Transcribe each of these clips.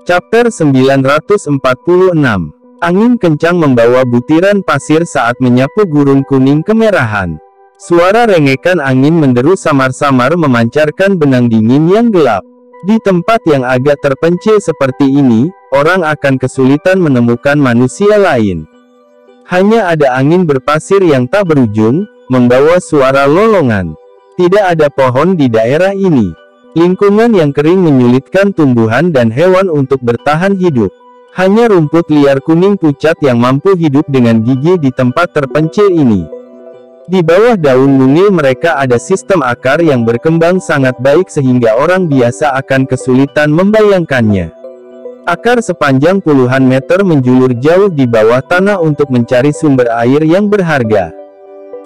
Chapter 946. Angin kencang membawa butiran pasir saat menyapu gurun kuning kemerahan. Suara rengekan angin menderu samar-samar memancarkan benang dingin yang gelap. Di tempat yang agak terpencil seperti ini, orang akan kesulitan menemukan manusia lain. Hanya ada angin berpasir yang tak berujung, membawa suara lolongan. Tidak ada pohon di daerah ini. Lingkungan yang kering menyulitkan tumbuhan dan hewan untuk bertahan hidup. Hanya rumput liar kuning pucat yang mampu hidup dengan gigih di tempat terpencil ini. Di bawah daun mungil mereka ada sistem akar yang berkembang sangat baik sehingga orang biasa akan kesulitan membayangkannya. Akar sepanjang puluhan meter menjulur jauh di bawah tanah untuk mencari sumber air yang berharga.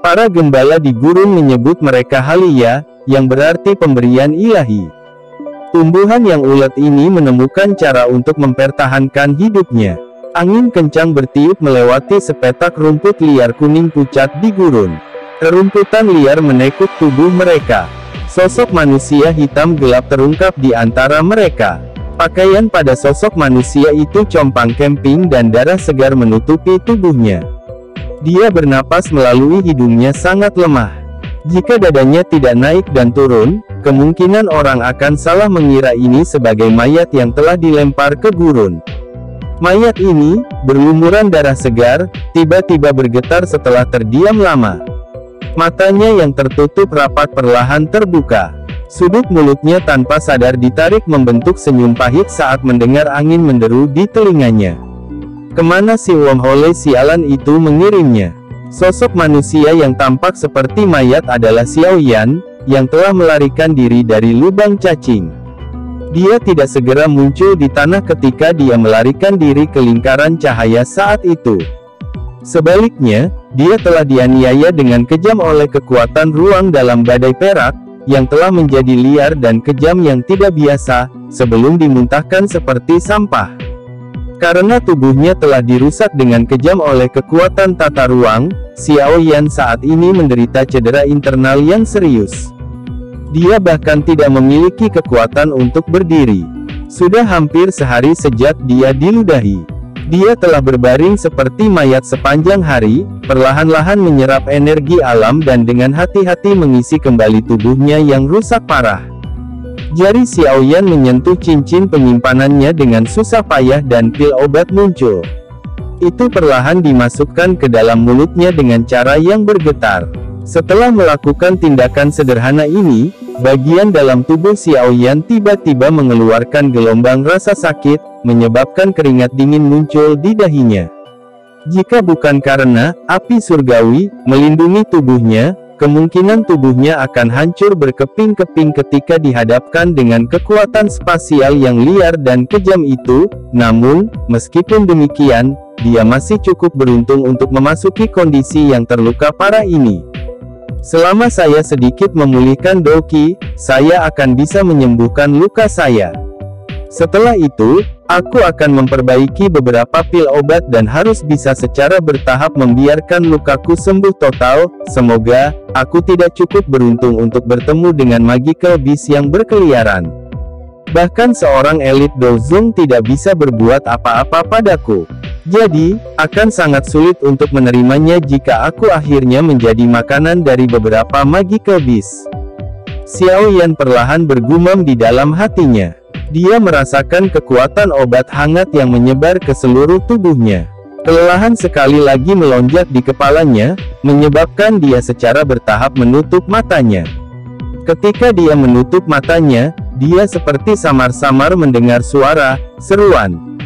Para gembala di gurun menyebut mereka halia, yang berarti pemberian ilahi. Tumbuhan yang ulet ini menemukan cara untuk mempertahankan hidupnya. Angin kencang bertiup melewati sepetak rumput liar kuning pucat di gurun. Rerumputan liar menekuk tubuh mereka. Sosok manusia hitam gelap terungkap di antara mereka. Pakaian pada sosok manusia itu compang camping dan darah segar menutupi tubuhnya. Dia bernapas melalui hidungnya sangat lemah. Jika dadanya tidak naik dan turun, kemungkinan orang akan salah mengira ini sebagai mayat yang telah dilempar ke gurun. Mayat ini, berlumuran darah segar, tiba-tiba bergetar setelah terdiam lama. Matanya yang tertutup rapat perlahan terbuka. Sudut mulutnya tanpa sadar ditarik membentuk senyum pahit saat mendengar angin menderu di telinganya. Kemana si wormhole sialan itu mengirimnya? Sosok manusia yang tampak seperti mayat adalah Xiao Yan, yang telah melarikan diri dari lubang cacing. Dia tidak segera muncul di tanah ketika dia melarikan diri ke lingkaran cahaya saat itu. Sebaliknya, dia telah dianiaya dengan kejam oleh kekuatan ruang dalam badai perak, yang telah menjadi liar dan kejam yang tidak biasa, sebelum dimuntahkan seperti sampah. Karena tubuhnya telah dirusak dengan kejam oleh kekuatan tata ruang, Xiao Yan saat ini menderita cedera internal yang serius. Dia bahkan tidak memiliki kekuatan untuk berdiri. Sudah hampir sehari sejak dia diludahi. Dia telah berbaring seperti mayat sepanjang hari, perlahan-lahan menyerap energi alam dan dengan hati-hati mengisi kembali tubuhnya yang rusak parah. Jari Xiao Yan menyentuh cincin penyimpanannya dengan susah payah dan pil obat muncul. Itu perlahan dimasukkan ke dalam mulutnya dengan cara yang bergetar. Setelah melakukan tindakan sederhana ini, bagian dalam tubuh Xiao Yan tiba-tiba mengeluarkan gelombang rasa sakit, menyebabkan keringat dingin muncul di dahinya. Jika bukan karena api surgawi melindungi tubuhnya, kemungkinan tubuhnya akan hancur berkeping-keping ketika dihadapkan dengan kekuatan spasial yang liar dan kejam itu. Namun, meskipun demikian, dia masih cukup beruntung untuk memasuki kondisi yang terluka parah ini. Selama saya sedikit memulihkan Doki, saya akan bisa menyembuhkan luka saya. Setelah itu, aku akan memperbaiki beberapa pil obat dan harus bisa secara bertahap membiarkan lukaku sembuh total. Semoga, aku tidak cukup beruntung untuk bertemu dengan magical beast yang berkeliaran. Bahkan seorang elit Dozong tidak bisa berbuat apa-apa padaku. Jadi, akan sangat sulit untuk menerimanya jika aku akhirnya menjadi makanan dari beberapa magical beast. Xiao Yan perlahan bergumam di dalam hatinya. Dia merasakan kekuatan obat hangat yang menyebar ke seluruh tubuhnya. Kelelahan sekali lagi melonjak di kepalanya, menyebabkan dia secara bertahap menutup matanya. Ketika dia menutup matanya, dia seperti samar-samar mendengar suara seruan.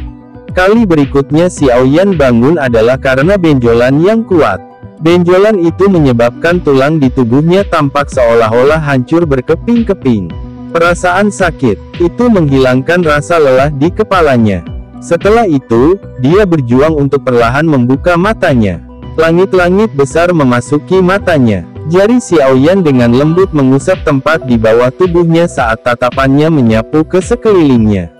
Kali berikutnya Xiao Yan bangun adalah karena benjolan yang kuat. Benjolan itu menyebabkan tulang di tubuhnya tampak seolah-olah hancur berkeping-keping. Perasaan sakit itu menghilangkan rasa lelah di kepalanya. Setelah itu, dia berjuang untuk perlahan membuka matanya. Langit-langit besar memasuki matanya. Jari Xiao Yan dengan lembut mengusap tempat di bawah tubuhnya saat tatapannya menyapu ke sekelilingnya.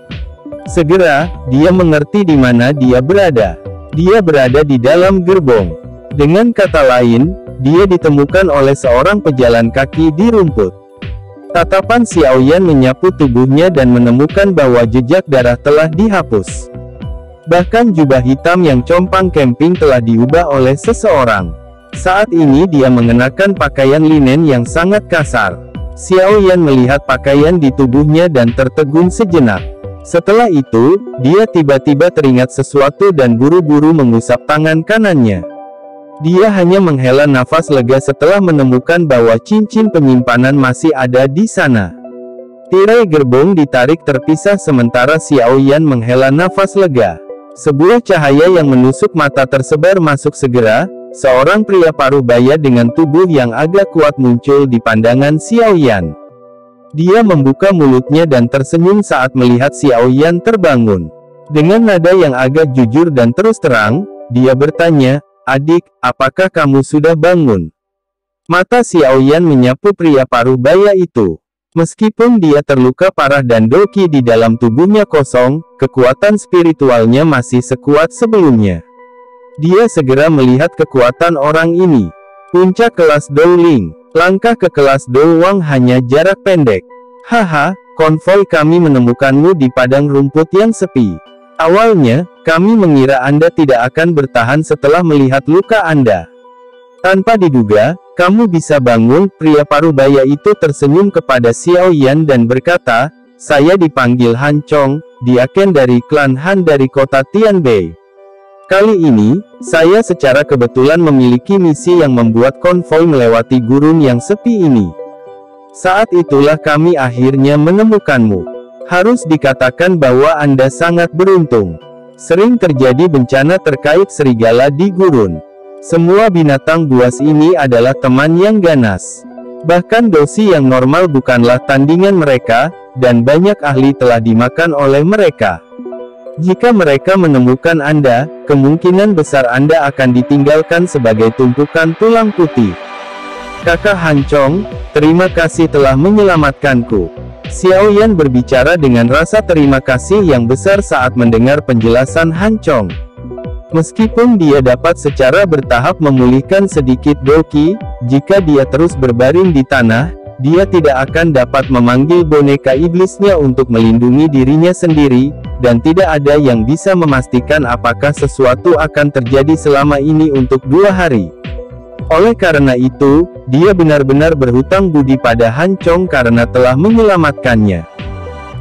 Segera, dia mengerti di mana dia berada. Dia berada di dalam gerbong. Dengan kata lain, dia ditemukan oleh seorang pejalan kaki di rumput. Tatapan Xiaoyan menyapu tubuhnya dan menemukan bahwa jejak darah telah dihapus. Bahkan jubah hitam yang compang camping telah diubah oleh seseorang. Saat ini dia mengenakan pakaian linen yang sangat kasar. Xiaoyan melihat pakaian di tubuhnya dan tertegun sejenak. Setelah itu, dia tiba-tiba teringat sesuatu dan buru-buru mengusap tangan kanannya. Dia hanya menghela nafas lega setelah menemukan bahwa cincin penyimpanan masih ada di sana. Tirai gerbong ditarik terpisah sementara Xiaoyan menghela nafas lega. Sebuah cahaya yang menusuk mata tersebar masuk segera. Seorang pria paruh baya dengan tubuh yang agak kuat muncul di pandangan Xiaoyan. Dia membuka mulutnya dan tersenyum saat melihat Xiaoyan terbangun. Dengan nada yang agak jujur dan terus terang, dia bertanya, "Adik, apakah kamu sudah bangun?" Mata Xiaoyan menyapu pria paruh baya itu. Meskipun dia terluka parah dan doki di dalam tubuhnya kosong, kekuatan spiritualnya masih sekuat sebelumnya. Dia segera melihat kekuatan orang ini. Puncak kelas Dowling. Langkah ke kelas Dowang hanya jarak pendek. Haha, konvoi kami menemukanmu di padang rumput yang sepi. Awalnya, kami mengira Anda tidak akan bertahan setelah melihat luka Anda. Tanpa diduga, kamu bisa bangun. Pria paruh baya itu tersenyum kepada Xiaoyan dan berkata, "Saya dipanggil Han Chong, diaken dari klan Han dari kota Tianbei. Kali ini, saya secara kebetulan memiliki misi yang membuat konvoi melewati gurun yang sepi ini. Saat itulah kami akhirnya menemukanmu. Harus dikatakan bahwa Anda sangat beruntung. Sering terjadi bencana terkait serigala di gurun. Semua binatang buas ini adalah teman yang ganas. Bahkan dosi yang normal bukanlah tandingan mereka, dan banyak ahli telah dimakan oleh mereka. Jika mereka menemukan Anda, kemungkinan besar Anda akan ditinggalkan sebagai tumpukan tulang putih. Kakak Han Chong, terima kasih telah menyelamatkanku." Xiaoyan berbicara dengan rasa terima kasih yang besar saat mendengar penjelasan Han Chong. Meskipun dia dapat secara bertahap memulihkan sedikit doki, jika dia terus berbaring di tanah, dia tidak akan dapat memanggil boneka iblisnya untuk melindungi dirinya sendiri, dan tidak ada yang bisa memastikan apakah sesuatu akan terjadi selama ini untuk 2 hari. Oleh karena itu, dia benar-benar berhutang budi pada Han Chong karena telah menyelamatkannya.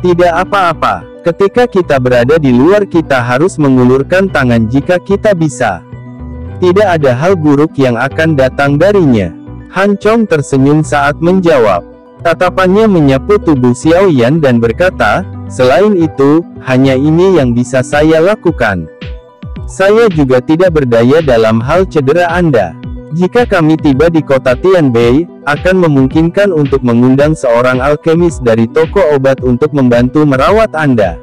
Tidak apa-apa. Ketika kita berada di luar kita harus mengulurkan tangan jika kita bisa. Tidak ada hal buruk yang akan datang darinya. Han Chong tersenyum saat menjawab. Tatapannya menyapu tubuh Xiaoyan dan berkata, "Selain itu, hanya ini yang bisa saya lakukan. Saya juga tidak berdaya dalam hal cedera Anda. Jika kami tiba di kota Tianbei, akan memungkinkan untuk mengundang seorang alkemis dari toko obat untuk membantu merawat Anda.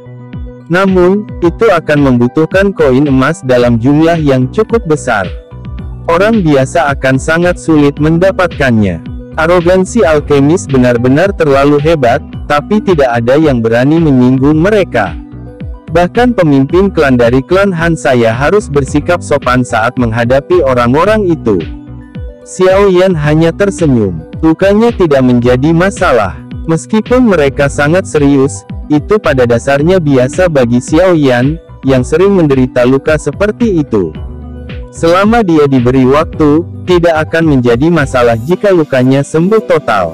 Namun, itu akan membutuhkan koin emas dalam jumlah yang cukup besar. Orang biasa akan sangat sulit mendapatkannya." Arogansi alkemis benar-benar terlalu hebat, tapi tidak ada yang berani menyinggung mereka. Bahkan pemimpin klan dari klan Han saya harus bersikap sopan saat menghadapi orang-orang itu. Xiaoyan hanya tersenyum. Lukanya tidak menjadi masalah. Meskipun mereka sangat serius, itu pada dasarnya biasa bagi Xiaoyan, yang sering menderita luka seperti itu. Selama dia diberi waktu, tidak akan menjadi masalah jika lukanya sembuh total.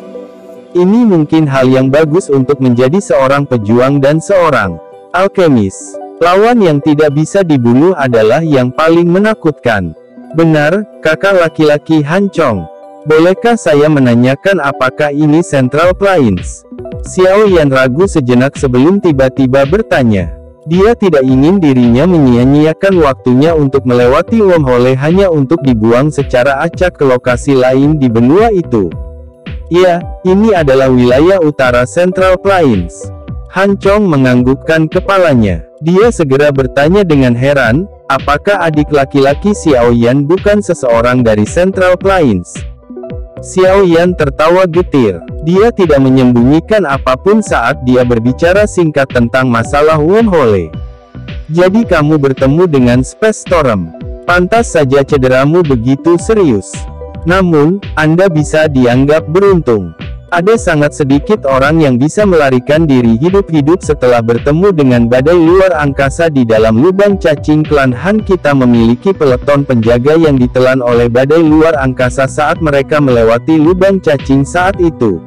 Ini mungkin hal yang bagus untuk menjadi seorang pejuang dan seorang alkemis. Lawan yang tidak bisa dibunuh adalah yang paling menakutkan. Benar, kakak laki-laki Han Chong. Bolehkah saya menanyakan apakah ini Central Plains? Xiaoyan ragu sejenak sebelum tiba-tiba bertanya. Dia tidak ingin dirinya menyia-nyiakan waktunya untuk melewati wormhole hanya untuk dibuang secara acak ke lokasi lain di benua itu. Ya, ini adalah wilayah utara Central Plains. Han Chong menganggukkan kepalanya. Dia segera bertanya dengan heran, apakah adik laki-laki Xiaoyan bukan seseorang dari Central Plains? Xiaoyan tertawa getir. Dia tidak menyembunyikan apapun saat dia berbicara singkat tentang masalah wormhole. Jadi kamu bertemu dengan Space Storm. Pantas saja cederamu begitu serius. Namun, Anda bisa dianggap beruntung. Ada sangat sedikit orang yang bisa melarikan diri hidup-hidup setelah bertemu dengan badai luar angkasa di dalam lubang cacing. Klan Han kita memiliki peleton penjaga yang ditelan oleh badai luar angkasa saat mereka melewati lubang cacing saat itu.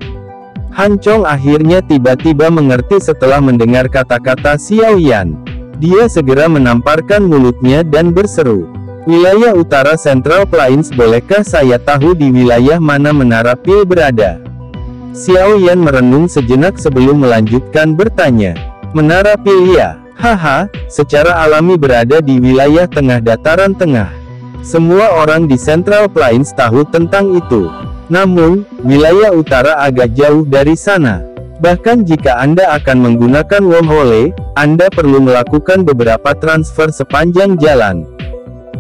Han Chong akhirnya tiba-tiba mengerti setelah mendengar kata-kata Xiao Yan. Dia segera menamparkan mulutnya dan berseru, "Wilayah utara Central Plains, bolehkah saya tahu di wilayah mana Menara Pil berada?" Xiao Yan merenung sejenak sebelum melanjutkan bertanya. "Menara Pil ya? Haha, secara alami berada di wilayah tengah dataran tengah. Semua orang di Central Plains tahu tentang itu. Namun, wilayah utara agak jauh dari sana. Bahkan jika Anda akan menggunakan wormhole, Anda perlu melakukan beberapa transfer sepanjang jalan,"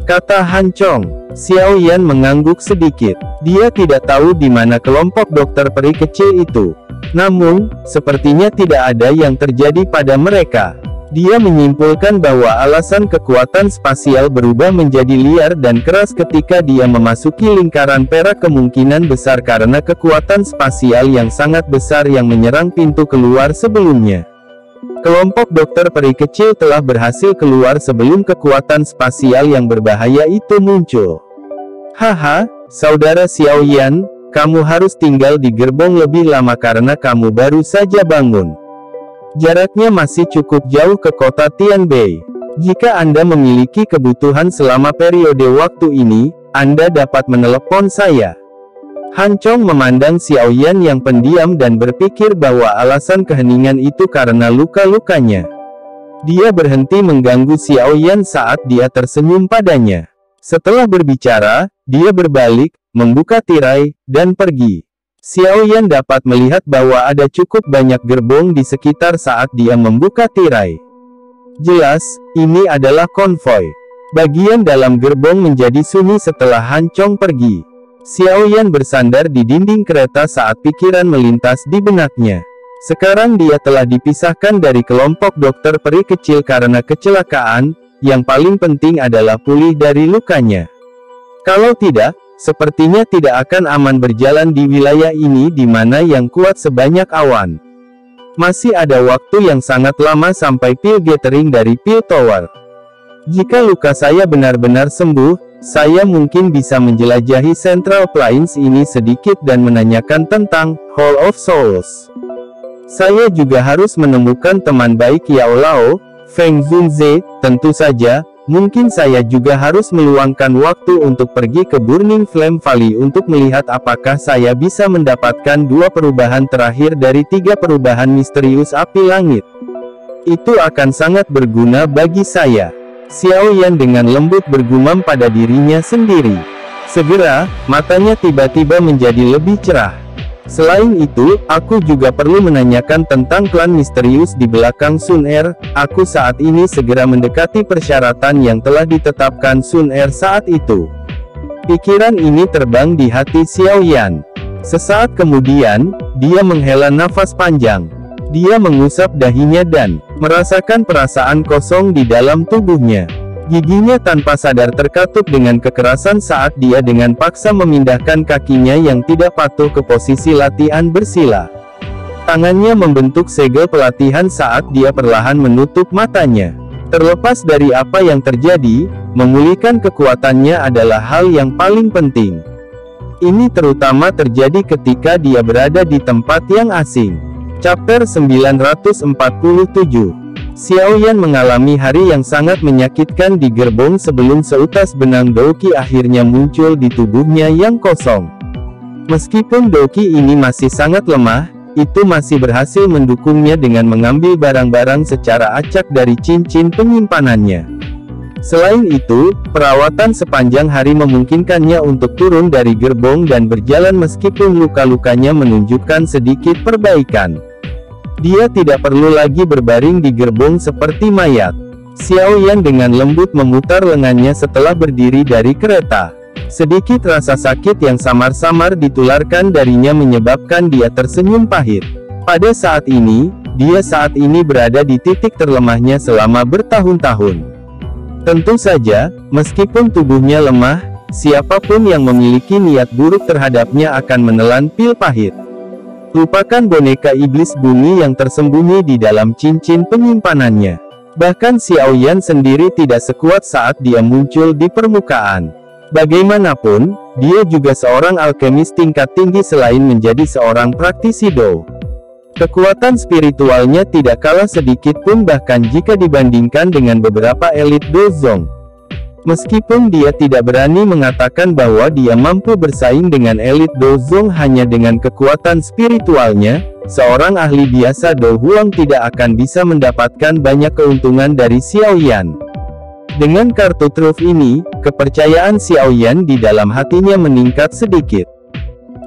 kata Han Chong. Xiao Yan mengangguk sedikit. Dia tidak tahu di mana kelompok dokter peri kecil itu. Namun, sepertinya tidak ada yang terjadi pada mereka. Dia menyimpulkan bahwa alasan kekuatan spasial berubah menjadi liar dan keras ketika dia memasuki lingkaran perak kemungkinan besar karena kekuatan spasial yang sangat besar yang menyerang pintu keluar sebelumnya. Kelompok dokter peri kecil telah berhasil keluar sebelum kekuatan spasial yang berbahaya itu muncul. "Haha, saudara Xiao Yan, kamu harus tinggal di gerbong lebih lama karena kamu baru saja bangun. Jaraknya masih cukup jauh ke kota Tianbei. Jika Anda memiliki kebutuhan selama periode waktu ini, Anda dapat menelepon saya." Han Chong memandang Xiao Yan yang pendiam dan berpikir bahwa alasan keheningan itu karena luka-lukanya. Dia berhenti mengganggu Xiao Yan saat dia tersenyum padanya. Setelah berbicara, dia berbalik, membuka tirai, dan pergi. Xiao Yan dapat melihat bahwa ada cukup banyak gerbong di sekitar saat dia membuka tirai. Jelas, ini adalah konvoi. Bagian dalam gerbong menjadi sunyi setelah Han Chong pergi. Xiao Yan bersandar di dinding kereta saat pikiran melintas di benaknya. Sekarang dia telah dipisahkan dari kelompok dokter peri kecil karena kecelakaan, yang paling penting adalah pulih dari lukanya. Kalau tidak, sepertinya tidak akan aman berjalan di wilayah ini di mana yang kuat sebanyak awan. Masih ada waktu yang sangat lama sampai Pil Gathering dari Pil Tower. Jika luka saya benar-benar sembuh, saya mungkin bisa menjelajahi Central Plains ini sedikit dan menanyakan tentang Hall of Souls. Saya juga harus menemukan teman baik Yao Lao, Feng Zunze, tentu saja. Mungkin saya juga harus meluangkan waktu untuk pergi ke Burning Flame Valley untuk melihat apakah saya bisa mendapatkan 2 perubahan terakhir dari 3 perubahan misterius api langit. Itu akan sangat berguna bagi saya. Xiao Yan dengan lembut bergumam pada dirinya sendiri. Segera, matanya tiba-tiba menjadi lebih cerah. Selain itu, aku juga perlu menanyakan tentang klan misterius di belakang Sun Er. Aku saat ini segera mendekati persyaratan yang telah ditetapkan Sun Er saat itu. Pikiran ini terbang di hati Xiao Yan. Sesaat kemudian, dia menghela nafas panjang. Dia mengusap dahinya dan merasakan perasaan kosong di dalam tubuhnya. Giginya tanpa sadar terkatup dengan kekerasan saat dia dengan paksa memindahkan kakinya yang tidak patuh ke posisi latihan bersila. Tangannya membentuk segel pelatihan saat dia perlahan menutup matanya. Terlepas dari apa yang terjadi, memulihkan kekuatannya adalah hal yang paling penting. Ini terutama terjadi ketika dia berada di tempat yang asing. Chapter 947. Xiao Yan mengalami hari yang sangat menyakitkan di gerbong sebelum seutas benang Douqi akhirnya muncul di tubuhnya yang kosong. Meskipun Douqi ini masih sangat lemah, itu masih berhasil mendukungnya dengan mengambil barang-barang secara acak dari cincin penyimpanannya. Selain itu, perawatan sepanjang hari memungkinkannya untuk turun dari gerbong dan berjalan meskipun luka-lukanya menunjukkan sedikit perbaikan. Dia tidak perlu lagi berbaring di gerbong seperti mayat. Xiao Yan dengan lembut memutar lengannya setelah berdiri dari kereta. Sedikit rasa sakit yang samar-samar ditularkan darinya menyebabkan dia tersenyum pahit. Pada saat ini, dia saat ini berada di titik terlemahnya selama bertahun-tahun. Tentu saja, meskipun tubuhnya lemah, siapapun yang memiliki niat buruk terhadapnya akan menelan pil pahit. Lupakan boneka iblis bumi yang tersembunyi di dalam cincin penyimpanannya. Bahkan Xiaoyan sendiri tidak sekuat saat dia muncul di permukaan. Bagaimanapun, dia juga seorang alkemis tingkat tinggi selain menjadi seorang praktisi Dou. Kekuatan spiritualnya tidak kalah sedikit pun bahkan jika dibandingkan dengan beberapa elit Dozong. Meskipun dia tidak berani mengatakan bahwa dia mampu bersaing dengan elit Dozong hanya dengan kekuatan spiritualnya, seorang ahli biasa Do Huang tidak akan bisa mendapatkan banyak keuntungan dari Xiaoyan. Dengan kartu truf ini, kepercayaan Xiaoyan di dalam hatinya meningkat sedikit.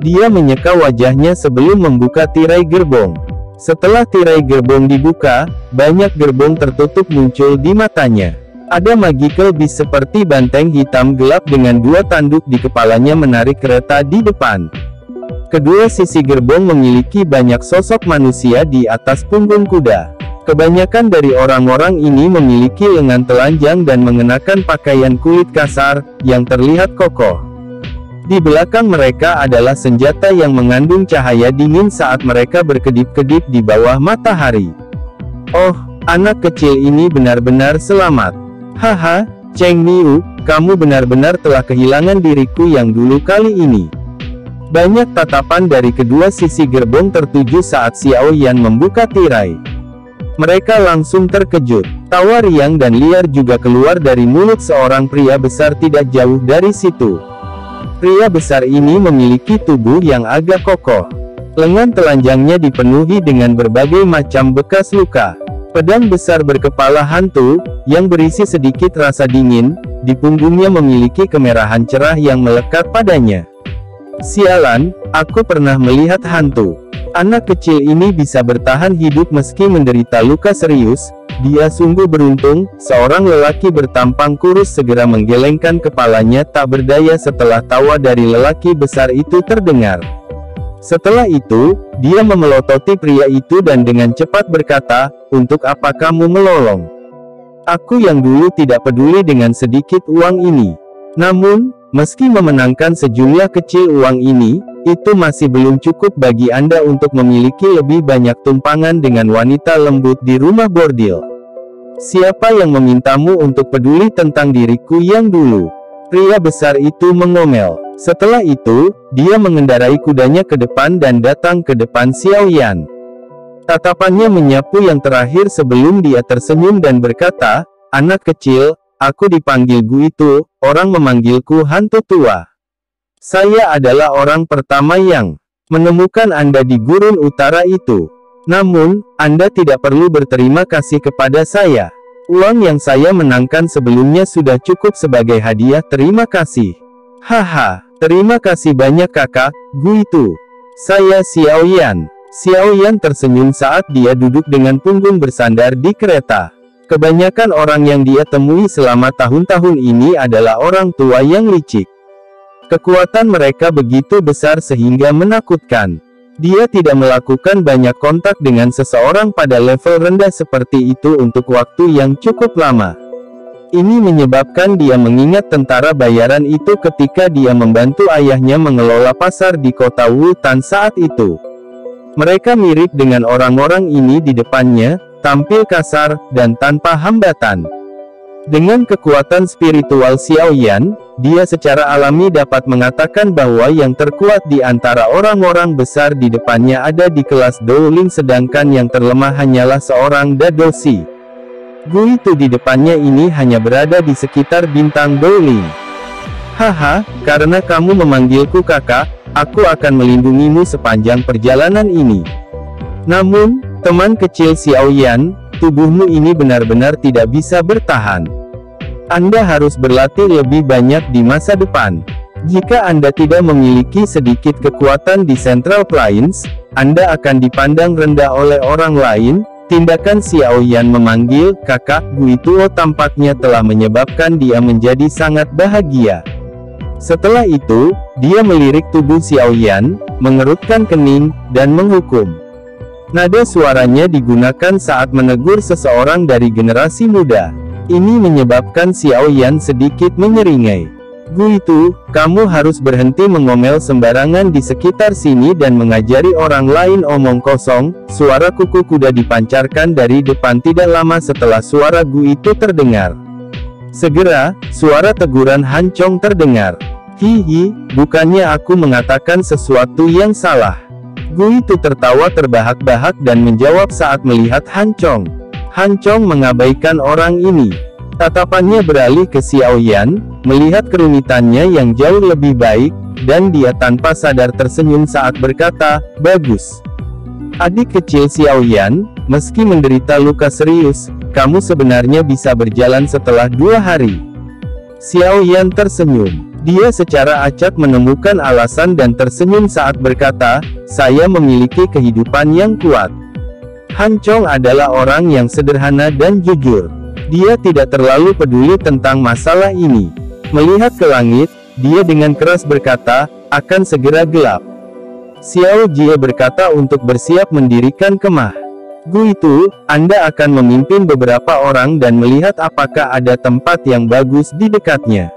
Dia menyeka wajahnya sebelum membuka tirai gerbong. Setelah tirai gerbong dibuka, banyak gerbong tertutup muncul di matanya. Ada magical beast seperti banteng hitam gelap dengan dua tanduk di kepalanya menarik kereta di depan. Kedua sisi gerbong memiliki banyak sosok manusia di atas punggung kuda. Kebanyakan dari orang-orang ini memiliki lengan telanjang dan mengenakan pakaian kulit kasar, yang terlihat kokoh. Di belakang mereka adalah senjata yang mengandung cahaya dingin saat mereka berkedip-kedip di bawah matahari. Oh, anak kecil ini benar-benar selamat. Haha, Cheng Miu, kamu benar-benar telah kehilangan diriku yang dulu kali ini. Banyak tatapan dari kedua sisi gerbong tertuju saat Xiaoyan membuka tirai. Mereka langsung terkejut. Tawa riang dan liar juga keluar dari mulut seorang pria besar tidak jauh dari situ. Pria besar ini memiliki tubuh yang agak kokoh. Lengan telanjangnya dipenuhi dengan berbagai macam bekas luka. Pedang besar berkepala hantu, yang berisi sedikit rasa dingin, di punggungnya memiliki kemerahan cerah yang melekat padanya. Sialan, aku pernah melihat hantu. Anak kecil ini bisa bertahan hidup meski menderita luka serius. Dia sungguh beruntung. Seorang lelaki bertampang kurus segera menggelengkan kepalanya tak berdaya setelah tawa dari lelaki besar itu terdengar. Setelah itu, dia memelototi pria itu dan dengan cepat berkata, "Untuk apa kamu melolong? Aku yang dulu tidak peduli dengan sedikit uang ini. Namun, meski memenangkan sejumlah kecil uang ini, itu masih belum cukup bagi Anda untuk memiliki lebih banyak tumpangan dengan wanita lembut di rumah bordil. Siapa yang memintamu untuk peduli tentang diriku yang dulu?" Pria besar itu mengomel. Setelah itu, dia mengendarai kudanya ke depan dan datang ke depan Xiaoyan. Tatapannya menyapu yang terakhir sebelum dia tersenyum dan berkata, "Anak kecil, aku dipanggil Gu itu, orang memanggilku hantu tua. Saya adalah orang pertama yang menemukan Anda di gurun utara itu. Namun, Anda tidak perlu berterima kasih kepada saya. Uang yang saya menangkan sebelumnya sudah cukup sebagai hadiah terima kasih." "Haha, terima kasih banyak kakak, Gu itu. Saya Xiaoyan." Xiaoyan tersenyum saat dia duduk dengan punggung bersandar di kereta. Kebanyakan orang yang dia temui selama tahun-tahun ini adalah orang tua yang licik. Kekuatan mereka begitu besar sehingga menakutkan. Dia tidak melakukan banyak kontak dengan seseorang pada level rendah seperti itu untuk waktu yang cukup lama. Ini menyebabkan dia mengingat tentara bayaran itu ketika dia membantu ayahnya mengelola pasar di kota Wutan saat itu. Mereka mirip dengan orang-orang ini di depannya, tampil kasar, dan tanpa hambatan. Dengan kekuatan spiritual Xiaoyan, dia secara alami dapat mengatakan bahwa yang terkuat di antara orang-orang besar di depannya ada di kelas Douling sedangkan yang terlemah hanyalah seorang Dadoshi. Gu itu di depannya ini hanya berada di sekitar bintang Douling. "Haha, karena kamu memanggilku kakak, aku akan melindungimu sepanjang perjalanan ini." Namun, teman kecil Xiaoyan, tubuhmu ini benar-benar tidak bisa bertahan. Anda harus berlatih lebih banyak di masa depan. Jika Anda tidak memiliki sedikit kekuatan di Central Plains, Anda akan dipandang rendah oleh orang lain. Tindakan Xiaoyan memanggil kakak Gu itu tampaknya telah menyebabkan dia menjadi sangat bahagia. Setelah itu, dia melirik tubuh Xiaoyan, mengerutkan kening, dan menghukum. Nada suaranya digunakan saat menegur seseorang dari generasi muda. Ini menyebabkan Xiaoyan sedikit menyeringai. Gu itu, kamu harus berhenti mengomel sembarangan di sekitar sini dan mengajari orang lain omong kosong. Suara kuku kuda dipancarkan dari depan tidak lama setelah suara Gu itu terdengar. Segera, suara teguran Han Chong terdengar. Hihi, bukannya aku mengatakan sesuatu yang salah. Gu itu tertawa terbahak-bahak dan menjawab saat melihat Han Chong. Han Chong mengabaikan orang ini. Tatapannya beralih ke Xiao Yan, melihat kerumitannya yang jauh lebih baik, dan dia tanpa sadar tersenyum saat berkata, "Bagus. Adik kecil Xiao Yan, meski menderita luka serius, kamu sebenarnya bisa berjalan setelah 2 hari." Xiao Yan tersenyum. Dia secara acak menemukan alasan dan tersenyum saat berkata, "Saya memiliki kehidupan yang kuat." Han Chong adalah orang yang sederhana dan jujur. Dia tidak terlalu peduli tentang masalah ini. Melihat ke langit, dia dengan keras berkata, "Akan segera gelap." Xiao Jie berkata untuk bersiap mendirikan kemah. Gu itu, Anda akan memimpin beberapa orang dan melihat apakah ada tempat yang bagus di dekatnya.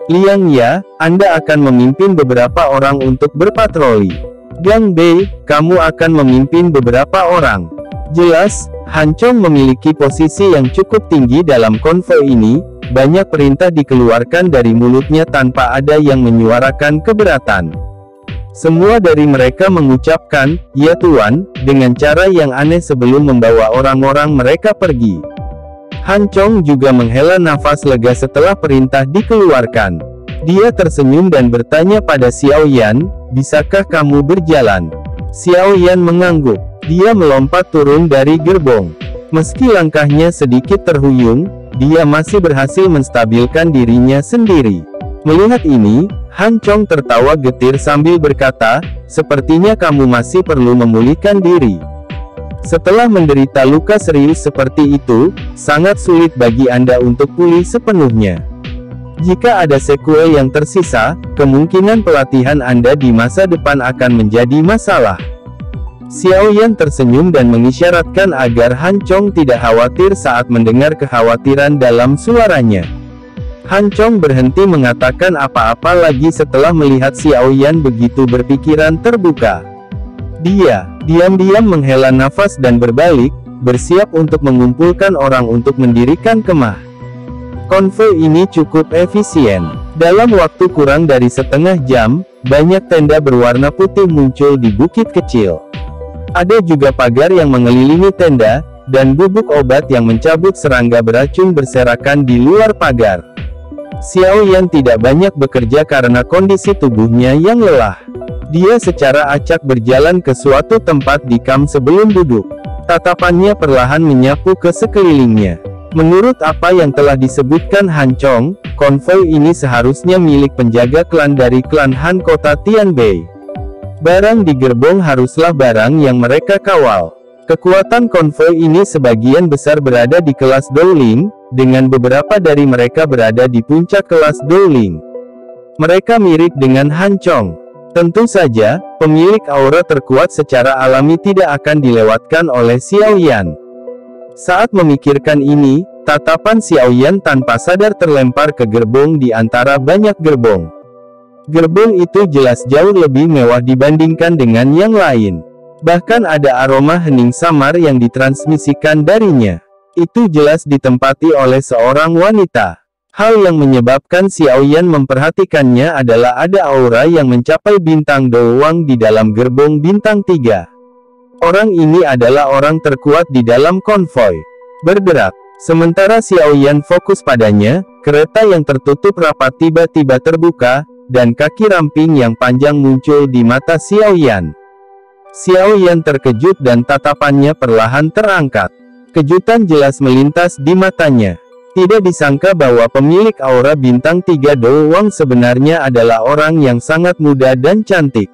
Liang Ya, Anda akan memimpin beberapa orang untuk berpatroli. Gang Bei, kamu akan memimpin beberapa orang. Jelas, Han Chong memiliki posisi yang cukup tinggi dalam konvoi ini. Banyak perintah dikeluarkan dari mulutnya tanpa ada yang menyuarakan keberatan. Semua dari mereka mengucapkan, "Ya Tuan," dengan cara yang aneh sebelum membawa orang-orang mereka pergi. Han Chong juga menghela nafas lega setelah perintah dikeluarkan. Dia tersenyum dan bertanya pada Xiao Yan, "Bisakah kamu berjalan?" Xiao Yan mengangguk. Dia melompat turun dari gerbong. Meski langkahnya sedikit terhuyung, dia masih berhasil menstabilkan dirinya sendiri. Melihat ini, Han Chong tertawa getir sambil berkata, "Sepertinya kamu masih perlu memulihkan diri. Setelah menderita luka serius seperti itu, sangat sulit bagi Anda untuk pulih sepenuhnya. Jika ada sequel yang tersisa, kemungkinan pelatihan Anda di masa depan akan menjadi masalah." Xiao Yan tersenyum dan mengisyaratkan agar Han Chong tidak khawatir saat mendengar kekhawatiran dalam suaranya. Han Chong berhenti mengatakan apa-apa lagi setelah melihat Xiao Yan begitu berpikiran terbuka. Dia diam-diam menghela nafas dan berbalik, bersiap untuk mengumpulkan orang untuk mendirikan kemah. Konvoi ini cukup efisien. Dalam waktu kurang dari setengah jam, banyak tenda berwarna putih muncul di bukit kecil. Ada juga pagar yang mengelilingi tenda, dan bubuk obat yang mencabut serangga beracun berserakan di luar pagar. Xiao Yan tidak banyak bekerja karena kondisi tubuhnya yang lelah. Dia secara acak berjalan ke suatu tempat di kamp sebelum duduk. Tatapannya perlahan menyapu ke sekelilingnya. Menurut apa yang telah disebutkan Han Chong, konvoi ini seharusnya milik penjaga klan dari klan Han kota Tianbei. Barang di gerbong haruslah barang yang mereka kawal. Kekuatan konvoi ini sebagian besar berada di kelas Dowling, dengan beberapa dari mereka berada di puncak kelas Dowling. Mereka mirip dengan Han Chong. Tentu saja, pemilik aura terkuat secara alami tidak akan dilewatkan oleh Xiao Yan. Saat memikirkan ini, tatapan Xiao Yan tanpa sadar terlempar ke gerbong di antara banyak gerbong. Gerbong itu jelas jauh lebih mewah dibandingkan dengan yang lain. Bahkan ada aroma hening samar yang ditransmisikan darinya. Itu jelas ditempati oleh seorang wanita. Hal yang menyebabkan Xiao Yan memperhatikannya adalah ada aura yang mencapai bintang doang di dalam gerbong bintang 3. Orang ini adalah orang terkuat di dalam konvoi. Bergerak. Sementara Xiao Yan fokus padanya, kereta yang tertutup rapat tiba-tiba terbuka, dan kaki ramping yang panjang muncul di mata Xiao Yan. Xiao Yan terkejut dan tatapannya perlahan terangkat. Kejutan jelas melintas di matanya. Tidak disangka bahwa pemilik aura bintang 3 doang sebenarnya adalah orang yang sangat muda dan cantik.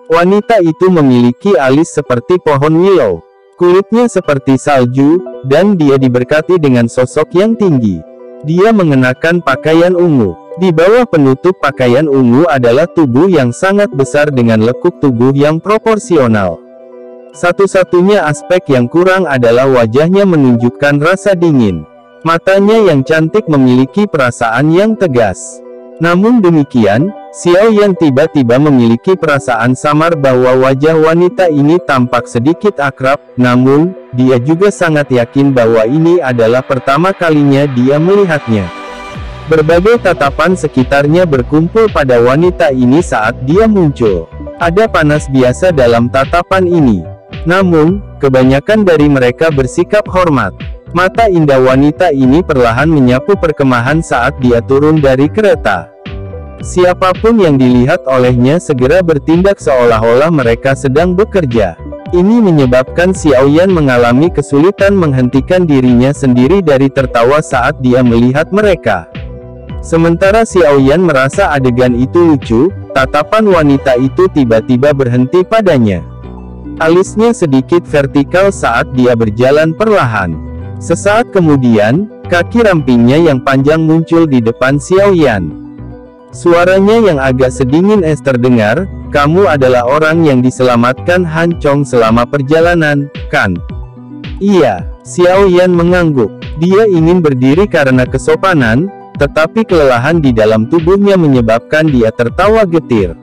Wanita itu memiliki alis seperti pohon willow. Kulitnya seperti salju, dan dia diberkati dengan sosok yang tinggi. Dia mengenakan pakaian ungu. Di bawah penutup pakaian ungu adalah tubuh yang sangat besar dengan lekuk tubuh yang proporsional. Satu-satunya aspek yang kurang adalah wajahnya menunjukkan rasa dingin. Matanya yang cantik memiliki perasaan yang tegas. Namun demikian, Xiao Yan tiba-tiba memiliki perasaan samar bahwa wajah wanita ini tampak sedikit akrab, namun, dia juga sangat yakin bahwa ini adalah pertama kalinya dia melihatnya. Berbagai tatapan sekitarnya berkumpul pada wanita ini saat dia muncul. Ada panas biasa dalam tatapan ini. Namun, kebanyakan dari mereka bersikap hormat. Mata indah wanita ini perlahan menyapu perkemahan saat dia turun dari kereta. Siapapun yang dilihat olehnya segera bertindak seolah-olah mereka sedang bekerja. Ini menyebabkan Xiao Yan mengalami kesulitan menghentikan dirinya sendiri dari tertawa saat dia melihat mereka. Sementara Xiao Yan merasa adegan itu lucu, tatapan wanita itu tiba-tiba berhenti padanya. Alisnya sedikit vertikal saat dia berjalan perlahan. Sesaat kemudian, kaki rampingnya yang panjang muncul di depan Xiao Yan. Suaranya yang agak sedingin es terdengar, "Kamu adalah orang yang diselamatkan Han Chong selama perjalanan, kan?" "Iya." Xiao Yan mengangguk. Dia ingin berdiri karena kesopanan, tetapi kelelahan di dalam tubuhnya menyebabkan dia tertawa getir.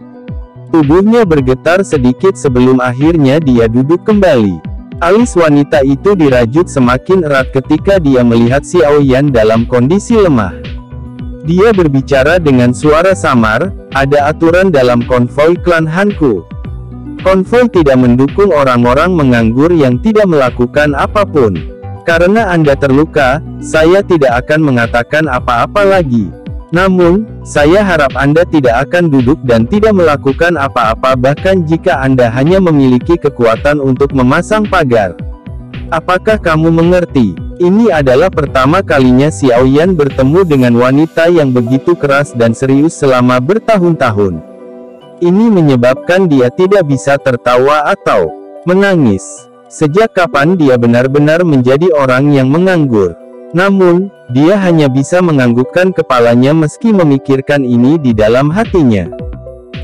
Tubuhnya bergetar sedikit sebelum akhirnya dia duduk kembali. Alis wanita itu dirajut semakin erat ketika dia melihat Xiao Yan dalam kondisi lemah. Dia berbicara dengan suara samar, "Ada aturan dalam konvoi klan Hanku. Konvoi tidak mendukung orang-orang menganggur yang tidak melakukan apapun. Karena Anda terluka, saya tidak akan mengatakan apa-apa lagi. Namun, saya harap Anda tidak akan duduk dan tidak melakukan apa-apa bahkan jika Anda hanya memiliki kekuatan untuk memasang pagar. Apakah kamu mengerti?" Ini adalah pertama kalinya Xiao Yan bertemu dengan wanita yang begitu keras dan serius selama bertahun-tahun. Ini menyebabkan dia tidak bisa tertawa atau menangis. Sejak kapan dia benar-benar menjadi orang yang menganggur? Namun, dia hanya bisa menganggukkan kepalanya meski memikirkan ini di dalam hatinya.